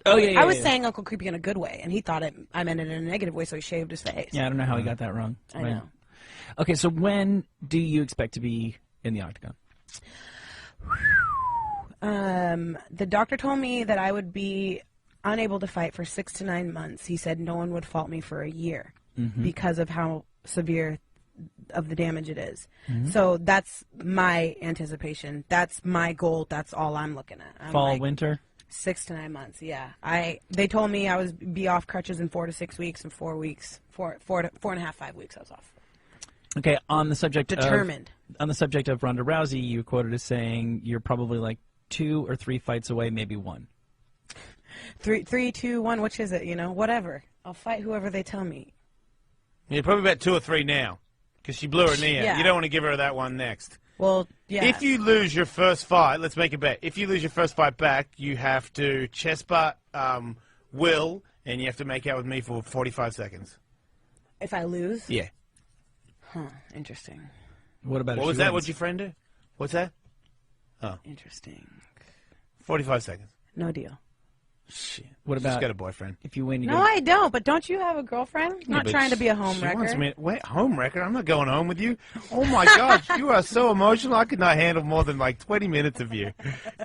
Oh, yeah, I was saying Uncle Creepy in a good way, and he thought I meant it in a negative way, so he shaved his face. Yeah, I don't know how he got that wrong. I know. Okay, so when do you expect to be in the octagon? The doctor told me that I would be unable to fight for 6 to 9 months. He said no one would fault me for a year because of how severe of the damage it is. So that's my anticipation. That's my goal. That's all I'm looking at. I'm Fall, winter? 6 to 9 months. Yeah. They told me I was be off crutches in 4 to 6 weeks, and 4 weeks, 4.5, 5 weeks I was off. Okay, on the subject Determined. on the subject of Ronda Rousey, you quoted as saying you're probably like 2 or 3 fights away, maybe 1. 3, 2, 1. Which is it? You know, whatever. I'll fight whoever they tell me. You're probably about 2 or 3 now. Because she blew her knee out. Yeah. You don't want to give her that one next. Well, yeah. If you lose your first fight, let's make a bet. If you lose your first fight back, you have to chest butt Will, and you have to make out with me for 45 seconds. If I lose? Yeah. Huh. Interesting. What about What was that? What'd your friend do? What's that? Interesting. 45 seconds. No deal. Shit. What She's about got a boyfriend. if you win? You No, go, I don't. But don't you have a girlfriend? I'm not but trying to be a home she wants wrecker. me. Wait, home wrecker? I'm not going home with you. Oh my God, you are so emotional. I could not handle more than like 20 minutes of you.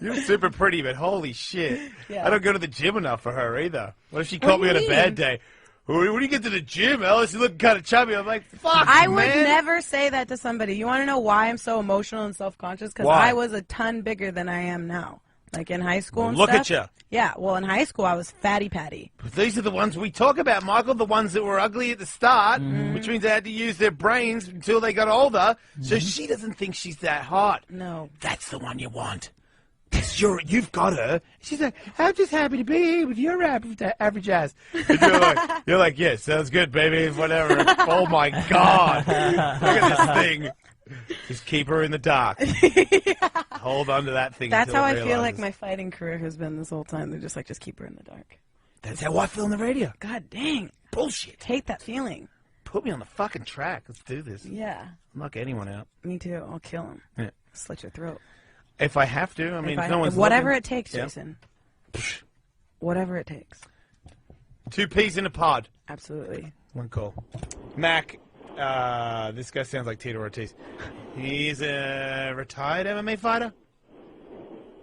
You're super pretty, but holy shit. Yeah. I don't go to the gym enough for her either. What if she caught me on a bad day? When do you get to the gym, Ellis? You're looking kind of chubby. I'm like, fuck, I would man. never say that to somebody. You want to know why I'm so emotional and self-conscious? Because Why? I was a ton bigger than I am now. Like in high school and Look stuff. at you. Yeah, well, in high school, I was fatty patty. But these are the ones we talk about, Michael, the ones that were ugly at the start, which means they had to use their brains until they got older, so she doesn't think she's that hot. No. That's the one you want. You've got her. She's like, I'm just happy to be here with your average ass. And you're like, yeah, sounds good, baby, whatever. Oh, my God. Look at this thing. Just keep her in the dark. Hold on to that thing. That's until how it I feel like realizes. my fighting career has been this whole time. They're just like, just keep her in the dark. That's how I feel on the radio. God dang. Bullshit. Hate that feeling. Put me on the fucking track. Let's do this. Yeah. Knock anyone out. Me too. I'll kill him. Yeah. Slit your throat. If I have to, I mean, If no one's whatever looking. it takes, Yeah. Jason. Whatever it takes. 2 peas in a pod. Absolutely. One call. Mac, this guy sounds like Tito Ortiz. He's a retired MMA fighter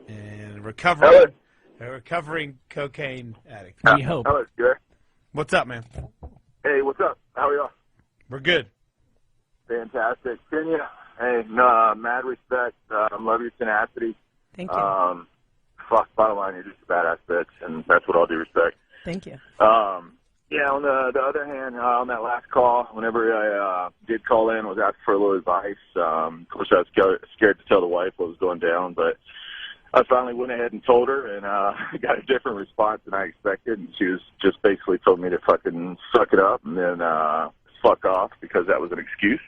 and a recovering cocaine addict. we hope. Hello, Gary. What's up, man? Hey, what's up? How are y'all? We're good. Fantastic. Kenya, hey, no, mad respect. Love your tenacity. Thank you. Bottom line, you're just a badass bitch, and that's what I'll do respect. Thank you. Yeah, on the other hand, on that last call, whenever I did call in, was asking for a little advice. Of course, I was scared to tell the wife what was going down, but I finally went ahead and told her, and got a different response than I expected. And she was just basically told me to fucking suck it up and then fuck off because that was an excuse.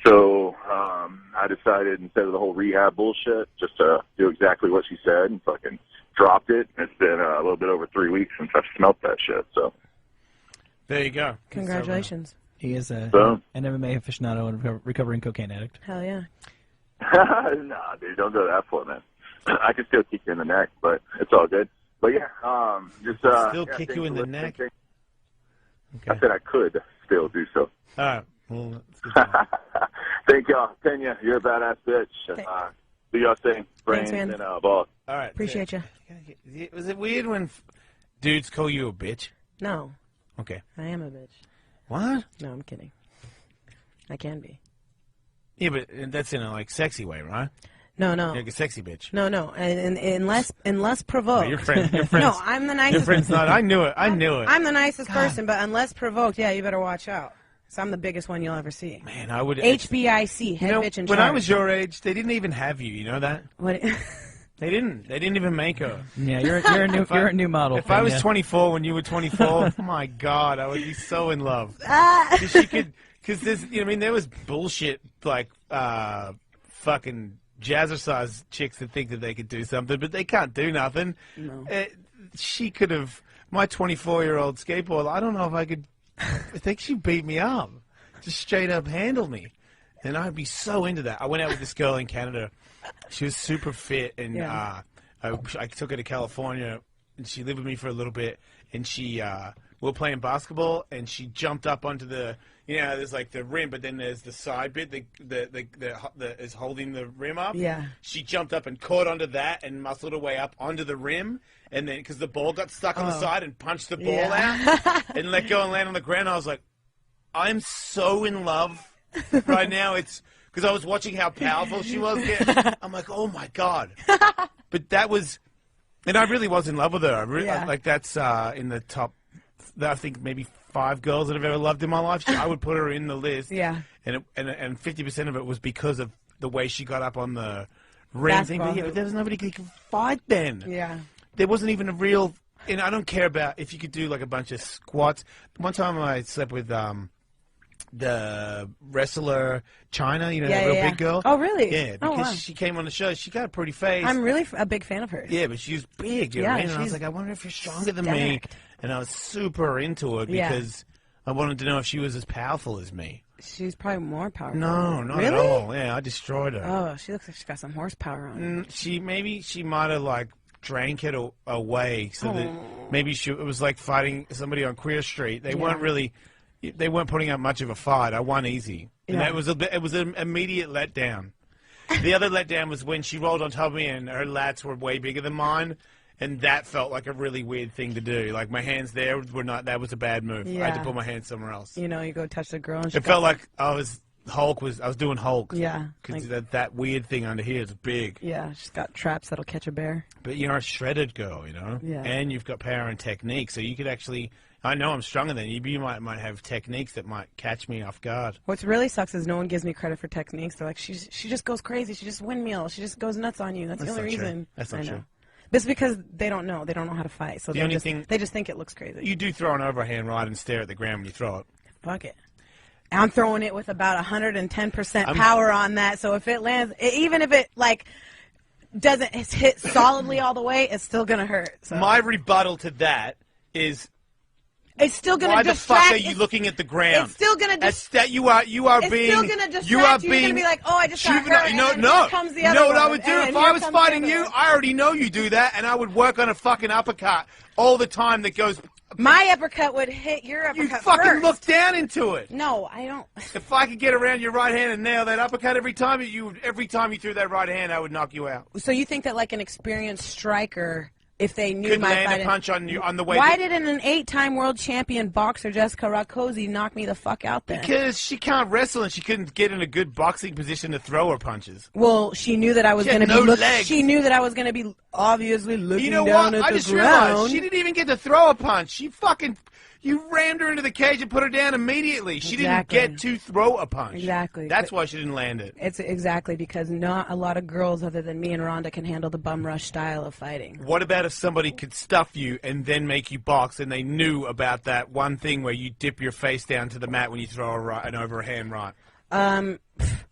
So I decided instead of the whole rehab bullshit, just to do exactly what she said and fucking dropped it. It's been a little bit over 3 weeks since I've smelt that shit. So There you go. Congratulations. He is an So? MMA aficionado and recovering cocaine addict. Hell yeah. Nah, dude, don't go that far, man. I can still kick you in the neck, but it's all good. But yeah, just Still yeah, kick thanks you in for the listening. neck? I said I could still do so. All right. Well, let's get to it. Thank y'all, Kenya. You're a badass bitch. Do y'all say brains man. and balls. All right. Appreciate you. Was it weird when dudes call you a bitch? No, Okay. I am a bitch. What? No, I'm kidding. I can be. Yeah, but that's in a like sexy way, right? No. You're like a sexy bitch. No, and unless provoked. Your friend. No, I'm the Your nicest. friend's not. I knew it. I knew it. I'm the nicest person, but unless provoked, yeah, you better watch out. So I'm the biggest one you'll ever see. Man, I would. HBIC, head You know, bitch in when charge. I was your age, they didn't even have you. You know that? What? They didn't. They didn't even make her. Yeah, you're a new model. If I was Pena. 24 when you were 24, oh my God, I would be so in love. Ah. Because there's, I mean, there was bullshit like fucking jazzercise chicks that think that they could do something, but they can't do nothing. No. She could have, my 24-year-old skateboarder, I don't know if I could, I think she beat me up. Just straight up handle me. And I'd be so into that. I went out with this girl in Canada. She was super fit, and I took her to California, and she lived with me for a little bit, and we were playing basketball, and she jumped up onto the, there's like the rim, but then there's the side bit that is holding the rim up. Yeah. She jumped up and caught onto that and muscled her way up onto the rim, and then because the ball got stuck on the side and punched the ball out and let go and land on the ground. I was like, I'm so in love right now. It's because I was watching how powerful she was. I'm like, oh my God. But that was, and I really was in love with her. Like that's in the top, I think maybe 5 girls that I've ever loved in my life. I would put her in the list. Yeah. And 50% of it was because of the way she got up on the ring thing. But there was nobody who could fight then. Yeah. There wasn't even a real, and I don't care about if you could do like a bunch of squats. One time I slept with the wrestler China, that real big girl. Oh, really? Yeah, because she came on the show. She got a pretty face. I'm really a big fan of hers. Yeah, but she was big. You know what I mean? And I was like, I wonder if you're stronger than me. And I was super into it because I wanted to know if she was as powerful as me. She's probably more powerful. No, not at Really? all. Yeah, I destroyed her. Oh, she looks like she's got some horsepower on her. She might have like drank it away, so that maybe it was like fighting somebody on Queer Street. They weren't putting up much of a fight. I won easy, and it was an immediate letdown. The other letdown was when she rolled on top of me and her lats were way bigger than mine, and that felt like a really weird thing to do. Like my hands there were not. That was a bad move. I had to put my hands somewhere else. You go touch the girl. And it felt like I was doing Hulk. Yeah. Because that weird thing under here is big. Yeah, she's got traps that'll catch a bear. But you're a shredded girl, Yeah. And you've got power and technique, so you could actually. I know I'm stronger than you, but you might have techniques that might catch me off guard. What really sucks is no one gives me credit for techniques. They're like, she just goes crazy. She just windmills. She just goes nuts on you. That's the only reason. That's not true. But it's because they don't know. They don't know how to fight. So they just think it looks crazy. You do throw an overhand right and stare at the ground when you throw it. Fuck it. I'm throwing it with about 110% power on that. So if it lands, even if it doesn't hit solidly all the way, it's still gonna hurt. So. My rebuttal to that is. It's still gonna distract. Why the fuck are you looking at the ground? It's still gonna distract. You are being. It's still gonna distract you. You're gonna be like, oh, I just got hurt. No. Here comes the other you know what one, I would do if I was fighting you? I already know you do that, and I would work on a fucking uppercut all the time that goes. My uppercut would hit your uppercut. You fucking first. look down into it. No, I don't. If I could get around your right hand and nail that uppercut every time you threw that right hand, I would knock you out. So you think that like an experienced striker, if they knew could my land fight a punch on you on the way. Why didn't an 8-time world champion boxer Jessica Rakoczy knock me the fuck out then? Because she can't wrestle and she couldn't get in a good boxing position to throw her punches. Well, she knew that I was going to be. She knew that I was going to be obviously looking down at the ground. Realized she didn't even get to throw a punch. She fucking. You rammed her into the cage and put her down immediately. She didn't get to throw a punch. Exactly. That's why she didn't land it. It's exactly because not a lot of girls other than me and Rhonda can handle the bum rush style of fighting. What about if somebody could stuff you and then make you box and they knew about that one thing where you dip your face down to the mat when you throw an overhand right?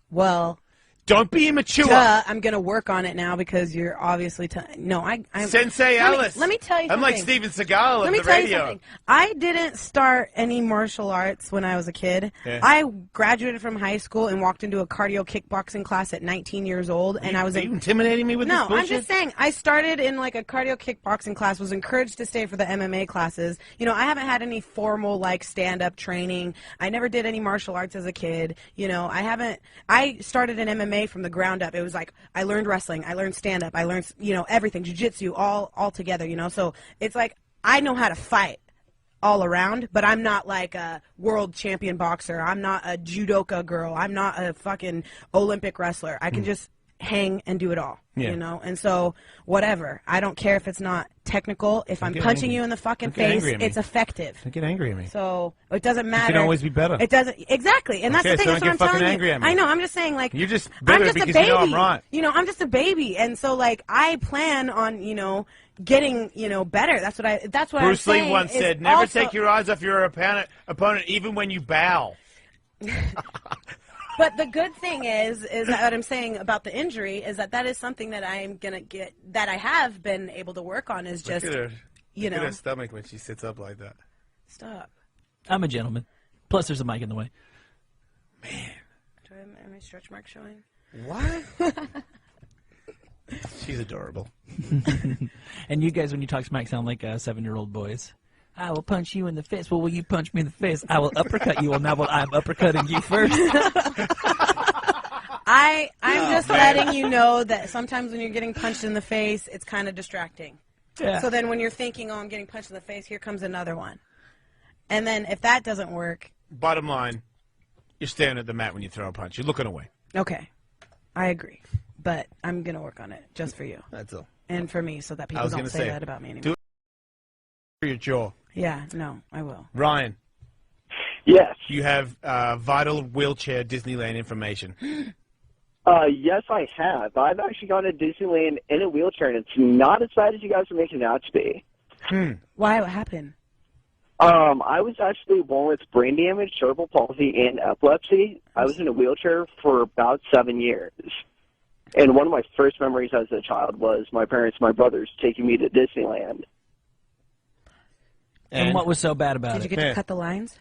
Well... Don't be immature. I'm going to work on it now because you're obviously... I'm Sensei Ellis. Let me tell you something. I'm like Steven Seagal of the radio. Let me tell you something. I didn't start any martial arts when I was a kid. Yeah. I graduated from high school and walked into a cardio kickboxing class at 19 years old. And I was... Are you intimidating me with this bullshit? No, I'm just saying. I started in like a cardio kickboxing class, was encouraged to stay for the MMA classes. I haven't had any formal like stand-up training. I never did any martial arts as a kid. I started in MMA from the ground up. It was like I learned wrestling, I learned stand up, I learned everything, jiu-jitsu, all together, so it's like I know how to fight all around, but I'm not like a world champion boxer. I'm not a judoka girl. I'm not a fucking Olympic wrestler. I can just hang and do it all. And so whatever. I don't care if it's not technical. If I'm punching you in the fucking face, it's effective. Don't get angry at me. So it doesn't matter. You can always be better. It doesn't exactly, and that's the thing. So That's don't what get I'm fucking telling angry you. at me. I know. I'm just saying, like you're just bitter because a baby. you know I'm right. I'm just a baby, and so like I plan on getting better. That's what Bruce I'm Lee saying. once said, "Never take your eyes off your opponent, even when you bow." But the good thing is that what I'm saying about the injury is that is something that I'm gonna get, that I have been able to work on. Is just, Look you know, at her stomach when she sits up like that. stop. I'm a gentleman. Plus, there's a mic in the way. Man, Do I have my stretch mark showing? what? She's adorable. And you guys, when you talk smack, sound like 7-year-old boys. I will punch you in the face. Well, will you punch me in the face? I will uppercut you. Well, now I'm uppercutting you first. I'm just letting you know that sometimes when you're getting punched in the face, it's kind of distracting. Yeah. So then when you're thinking, oh, I'm getting punched in the face, here comes another one. And then if that doesn't work. Bottom line, you're staring at the mat when you throw a punch. You're looking away. Okay. I agree. But I'm going to work on it just for you. That's all. And for me, so that people don't say that about me anymore. Do it for your jaw. Yeah, no, I will. Ryan. Yes. You have vital wheelchair Disneyland information. Yes, I have. I've actually gone to Disneyland in a wheelchair, and it's not as bad as you guys are making it out to be. Why? What happened? I was actually born with brain damage, cerebral palsy, and epilepsy. I was in a wheelchair for about 7 years. And one of my first memories as a child was my parents, my brothers, taking me to Disneyland. And what was so bad about Did you it? get to cut the lines?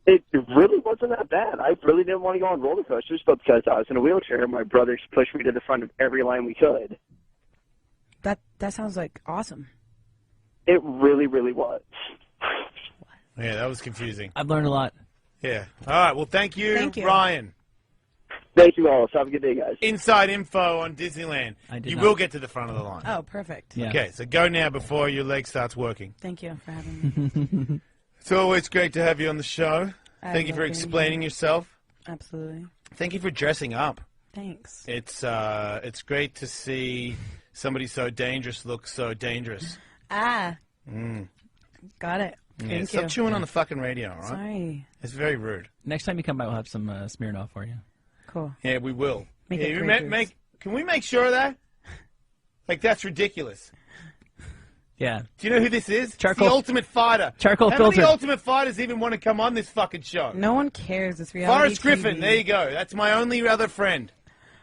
It really wasn't that bad. I really didn't want to go on roller coasters, but because I was in a wheelchair, my brothers pushed me to the front of every line we could. That sounds like awesome. It really, really was. Yeah, that was confusing. I've learned a lot. Yeah. All right. Well, thank you, Ryan. Thank you all. Have a good day, guys. Inside info on Disneyland. You will get to the front of the line. Oh, perfect. Yeah. Okay, so go now before your leg starts working. Thank you for having me. It's always great to have you on the show. Thank you for love being explaining yourself. Absolutely. Thank you for dressing up. Thanks. It's great to see somebody so dangerous look so dangerous. Got it. Yeah, Thank you. stop chewing on the fucking radio, all right? Sorry. It's very rude. Next time you come by, we'll have some Smirnoff for you. Cool. Yeah, we will. Make Yeah, it you grape juice. can we make sure of that? Like, that's ridiculous. Yeah. Do you know who this is? Charcoal- It's the Ultimate Fighter. Charcoal How filter. many Ultimate Fighters even want to come on this fucking show? No one cares. It's reality Forrest Griffin, TV. there you go. That's my only other friend.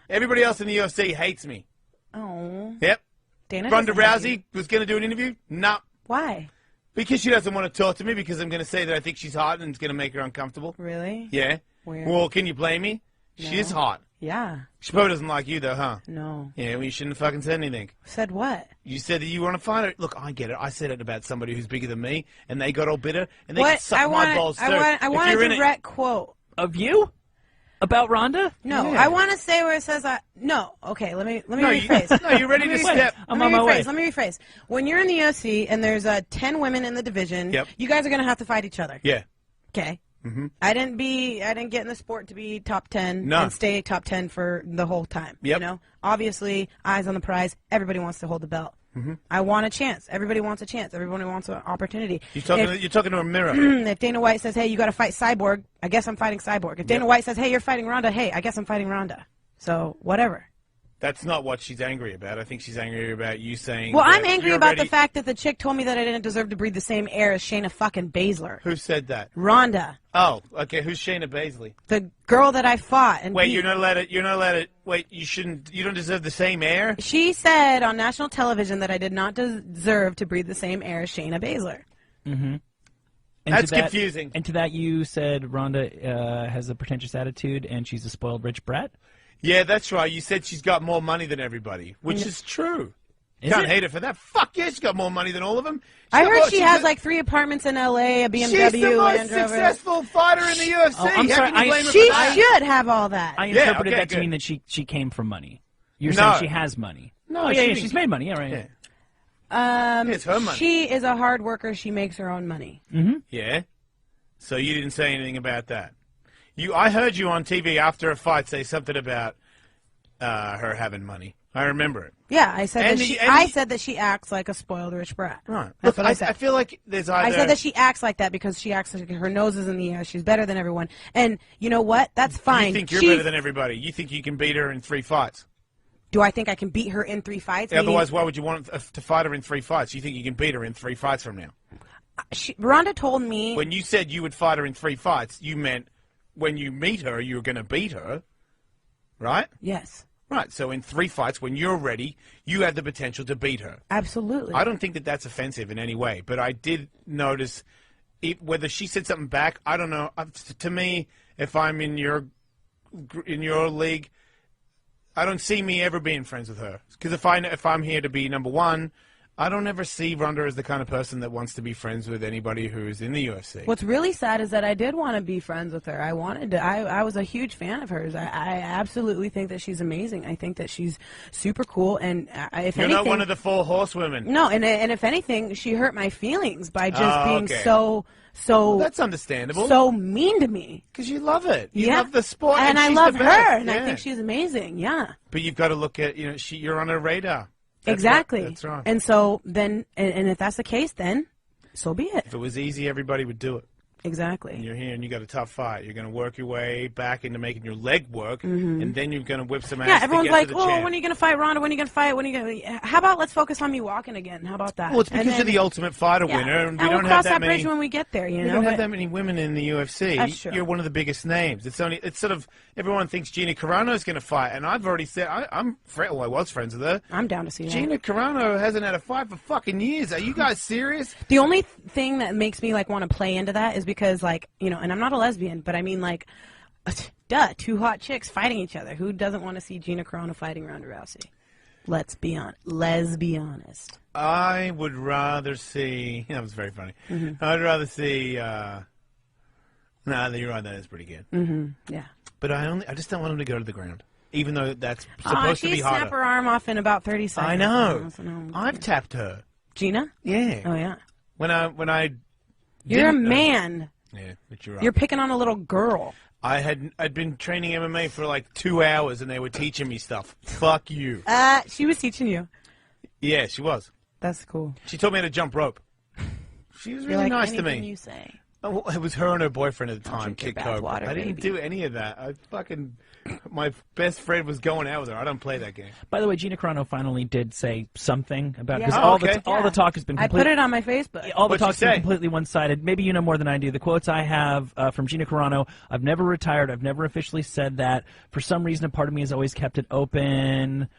Everybody else in the UFC hates me. Oh. Yep. Dana Ronda doesn't hate Rousey you. was going to do an interview? No. Why? Because she doesn't want to talk to me because I'm going to say that I think she's hot and it's going to make her uncomfortable. Really? Yeah. Weird. Well, can you blame me? She is hot. Yeah. She probably doesn't like you, though, huh? No. Yeah, well, you shouldn't have fucking said anything. Said what? You said that you want to fight her. Look, I get it. I said it about somebody who's bigger than me, and they got all bitter, and they What? could suck I my want balls, too. I want a direct quote. Of you? About Rhonda? No, Yeah. I want to say where it says no. Okay, let me No, rephrase. no, you're ready to step. I'm on my way. Let me rephrase. When you're in the UFC and there's 10 women in the division, Yep. you guys are gonna have to fight each other. Yeah. Okay. Mm-hmm. I didn't get in the sport to be top 10 No. and stay top 10 for the whole time. Yep. You know, obviously, eyes on the prize. Everybody wants to hold the belt. Mm-hmm. I want a chance. Everybody wants a chance. Everybody wants an opportunity. You're talking to a mirror. If Dana White says, "Hey, you got to fight Cyborg," I guess I'm fighting Cyborg. If Dana White says, "Hey, you're fighting Ronda," hey, I guess I'm fighting Ronda. So whatever. That's not what she's angry about. I think she's angry about you saying. Well, that I'm angry you're about ready- the fact that the chick told me that I didn't deserve to breathe the same air as Shayna fucking Baszler. Who said that? Ronda, Oh, okay. Who's Shayna Baszler? the girl that I fought and Wait, beat. you're not allowed to. You're not allowed to. Wait, you shouldn't. You don't deserve the same air. She said on national television that I did not deserve to breathe the same air as Shayna Baszler. Mm-hmm. That's confusing. And to that, you said Rhonda has a pretentious attitude and she's a spoiled rich brat? Yeah, that's right. You said she's got more money than everybody, which is true. Is Can't it? hate her for that. Fuck yeah, she's got more money than all of them. I heard she has like 3 apartments in L.A., a BMW, She's the most Land Rover. successful fighter in the UFC. Oh, I'm How sorry, can you blame her She for that? should have all that. I Yeah, interpreted okay, that to good. mean that she came from money. You're No. saying she has money. No, oh, she yeah, yeah, didn't- she's made money. Yeah, right. Yeah. It's her money. She is a hard worker. She makes her own money. Yeah. So you didn't say anything about that. I heard you on TV after a fight say something about her having money. I remember it. Yeah, I said And that the- she. and I the- said that she acts like a spoiled rich brat. Right. That's Look, what I said. I feel like there's I either. said that she acts like that because she acts like her nose is in the air. She's better than everyone. And you know what? That's fine. You think you're She's- better than everybody. You think you can beat her in 3 fights. Do I think I can beat her in 3 fights? Meaning- Otherwise, why would you want to fight her in 3 fights? You think you can beat her in 3 fights from now? Rhonda told me. When you said you would fight her in 3 fights, you meant when you meet her, you're going to beat her, right? Yes. Right. So in 3 fights, when you're ready, you have the potential to beat her. Absolutely. I don't think that that's offensive in any way, but I did notice whether she said something back. I don't know. To me, if I'm in your league, I don't see me ever being friends with her. Because if I'm here to be number one, I don't ever see Ronda as the kind of person that wants to be friends with anybody who's in the UFC. What's really sad is that I did want to be friends with her. I wanted to. I was a huge fan of hers. I absolutely think that she's amazing. I think that she's super cool. And if You're anything, not one of the 4 horsewomen. No, and if anything, she hurt my feelings by just being okay. so. Well, that's understandable. So mean to me. Because you love it. You Yeah. love the sport. And I she's love the best. her, and I Yeah. think she's amazing. Yeah. But you've got to look at, you're on her radar. That's Exactly. That's right. And so then, and if that's the case, then so be it. If it was easy, everybody would do it. Exactly. And you're here and you got a tough fight. You're going to work your way back into making your leg work, and then you're going to whip some ass. Yeah, everyone's to get like, to the "Oh, champ. when are you gonna fight Ronda? When are you gonna fight? When are you gonna?" How about let's focus on me walking again? How about that? Well, it's because And you're the Ultimate Fighter yeah. winner, and we we'll don't cross have that that many. bridge when we get there. You We know, don't have but- that many women in the UFC. That's true. You're one of the biggest names. It's sort of everyone thinks Gina Carano's going to fight, and I've already said I was friends with her. I'm down to see that. Gina Carano hasn't had a fight for fucking years. Are you guys serious? The only thing that makes me like want to play into that is because and I'm not a lesbian, but I mean duh, 2 hot chicks fighting each other. Who doesn't want to see Gina Carano fighting Ronda Rousey? Let's be honest. I would rather see. That was very funny. I'd rather see. You're right. That is pretty good. Yeah. But I just don't want him to go to the ground, even though that's supposed to be She harder. snap her arm off in about 30 seconds. I know. So no. I've tapped her. Gina? Yeah. Oh yeah. When I. You're a didn't- man. Yeah, but you're right. You're picking on a little girl. I'd been training MMA for like 2 hours, and they were teaching me stuff. Fuck you. She was teaching you. Yeah, she was. That's cool. She taught me how to jump rope. She was You're really like, nice to anything me. you say. Oh, it was her and her boyfriend at the time, drink your Kid bath Cobra. water, I didn't baby. do any of that. My best friend was going out with her. I don't play that game. By the way, Gina Carano finally did say something about Yeah. because Oh, all okay. all the talk has been I complete. put it on my Facebook. All the What'd she talk's been say? completely one-sided. Maybe you know more than I do. The quotes I have from Gina Carano: "I've never retired. I've never officially said that. For some reason, a part of me has always kept it open.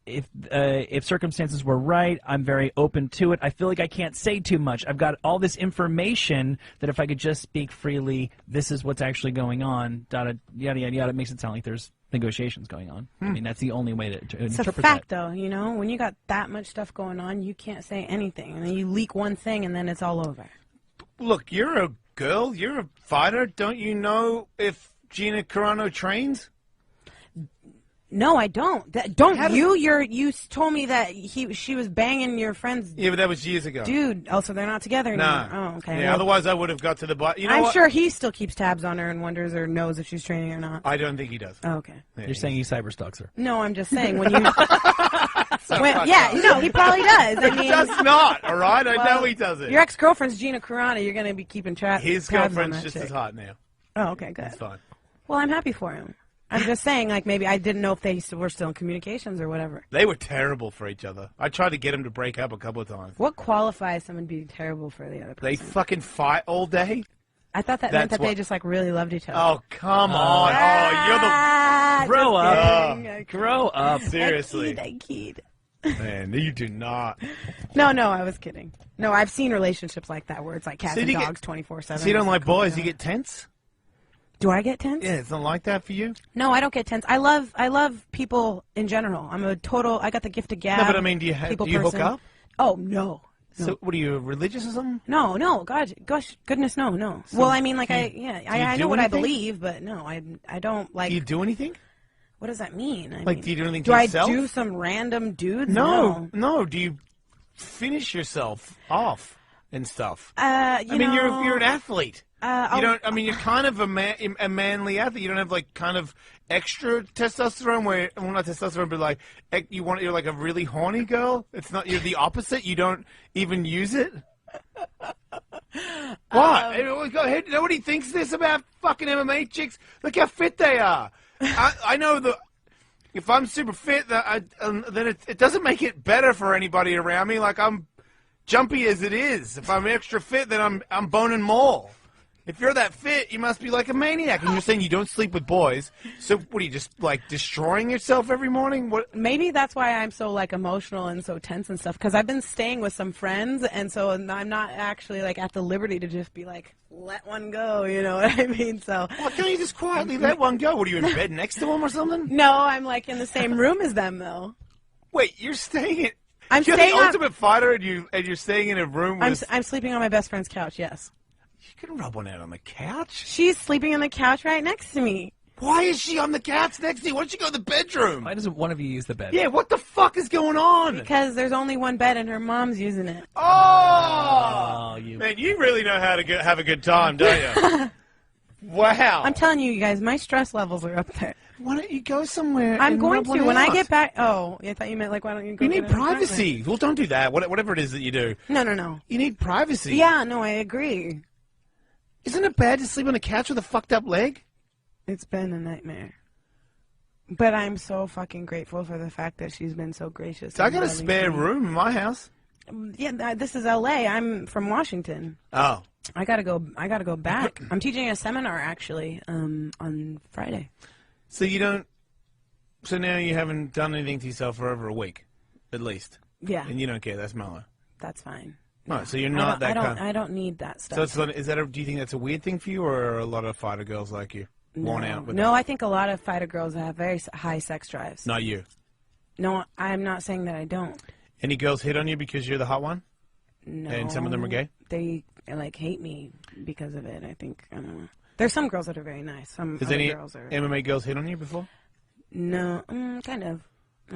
If circumstances were right, I'm very open to it. I feel like I can't say too much. I've got all this information that if I could just speak freely, this is what's actually going on. Yada yada yada. It makes it sound like there's negotiations going on. I mean, that's the only way to It's a interpret fact, that. though. When you got that much stuff going on, you can't say anything, and then you leak one thing, and then it's all over. Look, you're a girl. You're a fighter. Don't you know if Gina Carano trains? No, I don't. You told me that she was banging your friend's Yeah, but that was years ago. dude. Oh, so they're not together anymore. Nah. Oh, okay. Yeah, Well, otherwise I would have got to the bottom. You know I'm what? sure he still keeps tabs on her and wonders or knows if she's training or not. I don't think he does. Oh, okay. Yeah, You're saying he cyberstalks her. No, I'm just saying when you. No, he probably does. I he mean, does not, all right? I know well, he doesn't. your ex-girlfriend's Gina Carano. You're going to be keeping track. His tabs on girlfriend's that just chick. as hot now. Oh, okay, good. It's fine. Well, I'm happy for him. I'm just saying, maybe I didn't know if they were still in communications or whatever. They were terrible for each other. I tried to get them to break up a couple of times. What qualifies someone being terrible for the other person? They fucking fight all day? I thought that meant That's that they what- just really loved each other. Oh, come on. Oh, you're Ah, Grow just up. kidding. I Grow up. the... Seriously. I keyed. Man, you do not. No, I was kidding. No, I've seen relationships like that where it's like cats So and do you get- dogs 24/7. So you don't It's like cool, boys, yeah. you get tense? Do I get tense? Yeah, it's not like that for you? No, I don't get tense. I love people in general. I got the gift of gab. No, but I mean, do you hook person. up? Oh, no. So what are you, religious or something? No, goodness, no. Well, I mean, like, I do know what I anything? believe, but no, I don't, like, Do you do anything? what does that mean? I Like, mean, do you do anything do to I yourself? do some random dudes? No. Do you finish yourself off and stuff? I mean, You're an athlete. I'll- You're kind of a manly athlete. You don't have like kind of extra testosterone well, not testosterone, but like you're like a really horny girl. It's not, you're the opposite. You don't even use it. What? Go ahead. Nobody thinks this about fucking MMA chicks. Look how fit they are. I know if I'm super fit, then it doesn't make it better for anybody around me. Like, I'm jumpy as it is. If I'm extra fit, then I'm boning more. If you're that fit, you must be like a maniac. And you're saying you don't sleep with boys. So what are you, just like destroying yourself every morning? What? Maybe that's why I'm so like emotional and so tense and stuff. Because I've been staying with some friends, and so I'm not actually like at the liberty to just be like, let one go. You know what I mean? So. Why can't you just quietly let one go? What are you in bed next to him or something? No, I'm like in the same room as them though. Wait, you're staying in. I'm You're staying the on- Ultimate Fighter, and you're staying in a room with. I'm sleeping on my best friend's couch. Yes. You can rub one out on the couch. She's sleeping on the couch right next to me. Why is she on the couch next to you? Why don't you go to the bedroom? Why doesn't one of you use the bed? Yeah, what the fuck is going on? Because there's only one bed and her mom's using it. Oh, you. man, you really know how to have a good time, don't you? Wow. I'm telling you guys, my stress levels are up there. Why don't you go somewhere? I'm and going rub to one when I out? get back. Oh, I thought you meant like why don't you go? You get need an apartment? privacy. Well, don't do that. Whatever it is that you do. No. You need privacy. Yeah, no, I agree. Isn't it bad to sleep on a couch with a fucked up leg? It's been a nightmare. But I'm so fucking grateful for the fact that she's been so gracious. So I and got a loving spare to me. room in my house. Yeah, this is LA. I'm from Washington. Oh. I gotta go back. I'm teaching a seminar actually on Friday. So you don't. So now you haven't done anything to yourself for over a week, at least. Yeah, And you don't care. That's mellow. that's fine. Right. So you're not that kind. I don't need that stuff. So it's like, is that? Do you think that's a weird thing for you, or are a lot of fighter girls like you worn out with No, that? I think a lot of fighter girls have very high sex drives. Not you. No, I'm not saying that I don't. Any girls hit on you because you're the hot one? No. And some of them are gay? They like hate me because of it. I think I don't know. There's some girls that are very nice. Some Has other any girls are MMA girls hit on you before? no, kind of.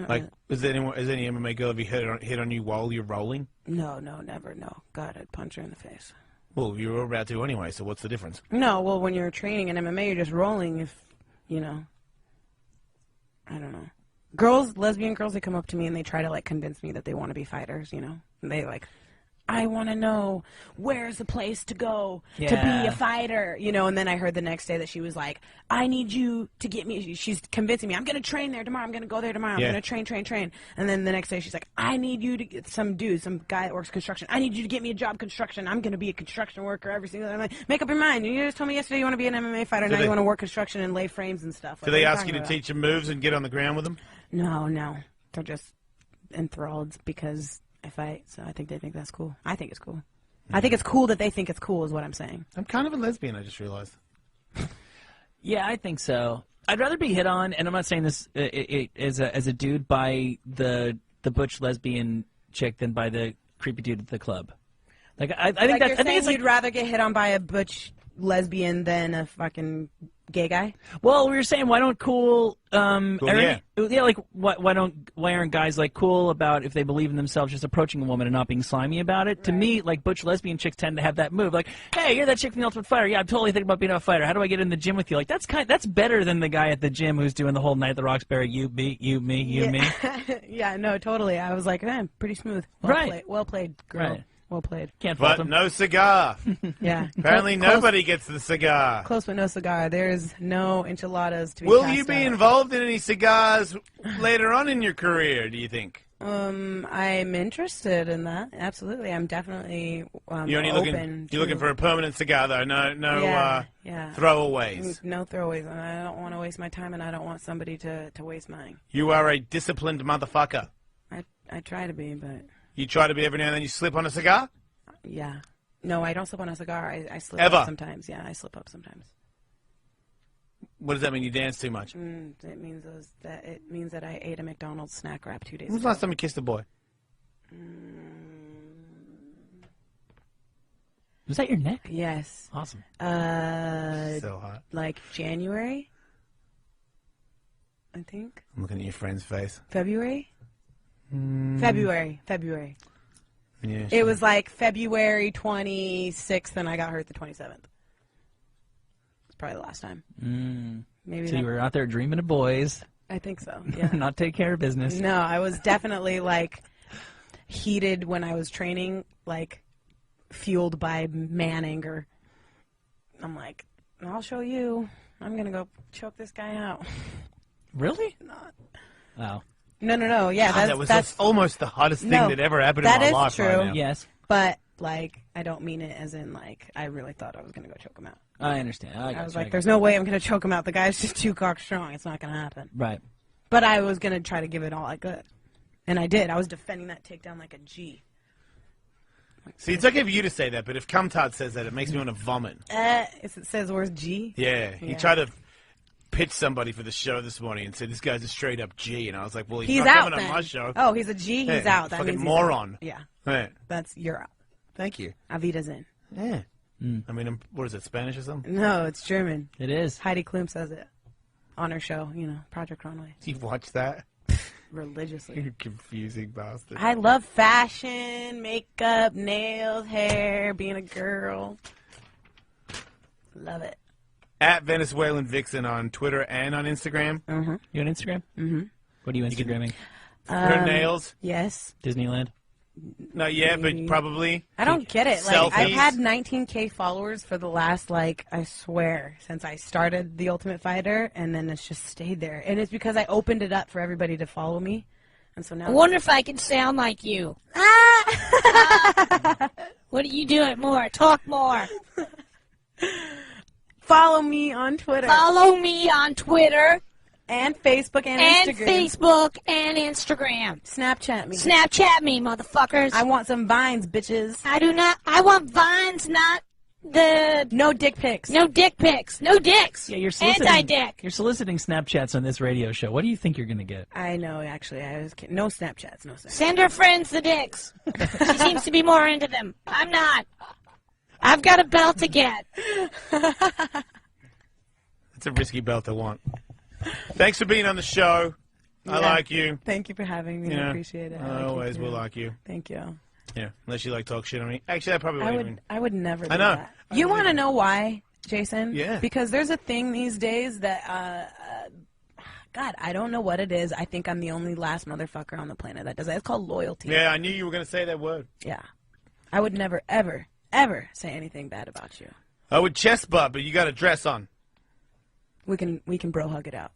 Like, has any MMA girl ever hit on you while you're rolling? No, never. No, God, I'd punch her in the face. Well, you were about to anyway. So what's the difference? No, well, when you're training in MMA, you're just rolling. If you know, I don't know. Girls, lesbian girls, they come up to me and they try to like convince me that they want to be fighters. You know, and they like, I want to know where's the place to go to be a fighter, you know. And then I heard the next day that she was like, I need you to get me. She's convincing me. I'm going to train there tomorrow. I'm going to go there tomorrow. Yeah. I'm going to train. And then the next day she's like, I need you to get some guy that works construction. I need you to get me a job construction. I'm going to be a construction worker every single day. I'm like, make up your mind. You just told me yesterday you want to be an MMA fighter. Now you want to work construction and lay frames and stuff. Do they ask you to teach them moves and get on the ground with them? No. They're just enthralled because I fight. So I think they think that's cool. I think it's cool. I think it's cool that they think it's cool is what I'm saying. I'm kind of a lesbian, I just realized. Yeah, I think so. I'd rather be hit on, and I'm not saying this as a dude, by the butch lesbian chick than by the creepy dude at the club. Like I think that you're I think saying it's like, you'd rather get hit on by a butch lesbian than a fucking gay guy. well, we were saying why don't cool yeah. like why aren't guys like cool about if they believe in themselves just approaching a woman and not being slimy about it? Right. To me, like butch lesbian chicks tend to have that move, like, hey, you're that chick from the Ultimate Fighter. Yeah, I'm totally thinking about being a fighter. How do I get in the gym with you? Like that's better than the guy at the gym who's doing the whole Night at the Roxbury, you me. Yeah, no, totally. I was like, pretty smooth. Well played, girl. Right. Well played. Can't fault But him. no cigar. Yeah. Apparently nobody gets the cigar. Close but no cigar. There's no enchiladas to be Will passed you be out. involved in any cigars later on in your career, do you think? I'm interested in that. Absolutely. I'm definitely You're only looking for a permanent cigar, though. No throwaways. No throwaways. And I don't want to waste my time, and I don't want somebody to waste mine. You are a disciplined motherfucker. I try to be, but... You try to be every now and then you slip on a cigar? Yeah. No, I don't slip on a cigar. I slip Ever? up sometimes. Yeah, I slip up sometimes. What does that mean? You dance too much? It means that I ate a McDonald's snack wrap 2 days When was ago. the last time you kissed a boy? Was that your neck? Yes. Awesome. So hot. Like January, I think. I'm looking at your friend's face. February. February. Yeah, It was like February 26th, and I got hurt the 27th. It's probably the last time. Maybe. So you were out there dreaming of boys, I think so. Yeah. not take care of business. No, I was definitely like heated when I was training, like fueled by man anger. I'm like, I'll show you. I'm gonna go choke this guy out. Really? Not. Wow. No. Yeah, God, that's almost the hottest thing that ever happened in my life. That is true. Right now. Yes. But Like, I don't mean it as in, like, I really thought I was going to go choke him out. I understand. I was like, there's no way I'm going to choke him out. The guy's just too cock strong. It's not going to happen. Right. But I was going to try to give it all I could. And I did. I was defending that takedown like a G. See, it's okay for you to say that, but if Cumtard says that, it makes me want to vomit. It says the word G? Yeah. He tried to pitch somebody for the show this morning and said, this guy's a straight up G. And I was like, well, he's not out, coming then. on my show. Oh, he's a G? He's out. That fucking means moron. He's out. Yeah. Right. You're out. Thank you. Avita's in. Yeah. I mean, what is it, Spanish or something? No, it's German. It is. Heidi Klum says it on her show, Project Runway. Do you watch that? Religiously. You confusing bastard. I love fashion, makeup, nails, hair, being a girl. Love it. At Venezuelan Vixen on Twitter and on Instagram. Mm-hmm. You on Instagram? Mm-hmm. What are you Instagramming? Her nails. Yes. Disneyland? Not yet, but probably. I don't get it. Like, Selfies. I've had 19K followers for the last, I swear, since I started The Ultimate Fighter, and then it's just stayed there. And it's because I opened it up for everybody to follow me. And so now I wonder if I can sound like you. What do you do it more? Talk more. follow me on Twitter. Follow me on Twitter. And Facebook and Instagram. Facebook and Instagram. Snapchat me. Snapchat me, motherfuckers. I want some vines, bitches. I do not. I want vines, not the. No dick pics. No dick pics. No dicks. Yeah, you're soliciting. Anti-dick. You're soliciting Snapchats on this radio show. What do you think you're going to get? I know, actually. I was kidding. No Snapchats. No Snapchats. Send her friends the dicks. She seems to be more into them. I'm not. I've got a belt to get. It's a risky belt to want. Thanks for being on the show. I like you. Thank you for having me. I appreciate it. I always will like you. Thank you. Yeah, unless you like talk shit on me. Actually, I probably wouldn't even. I would never do I know. that. You want to know why, Jason? Yeah. Because there's a thing these days that, God, I don't know what it is. I think I'm the only last motherfucker on the planet that does that. It's called loyalty. Yeah, I knew you were going to say that word. Yeah. I would never, ever, ever say anything bad about you. I would chest butt, but you got a dress on. We can bro hug it out.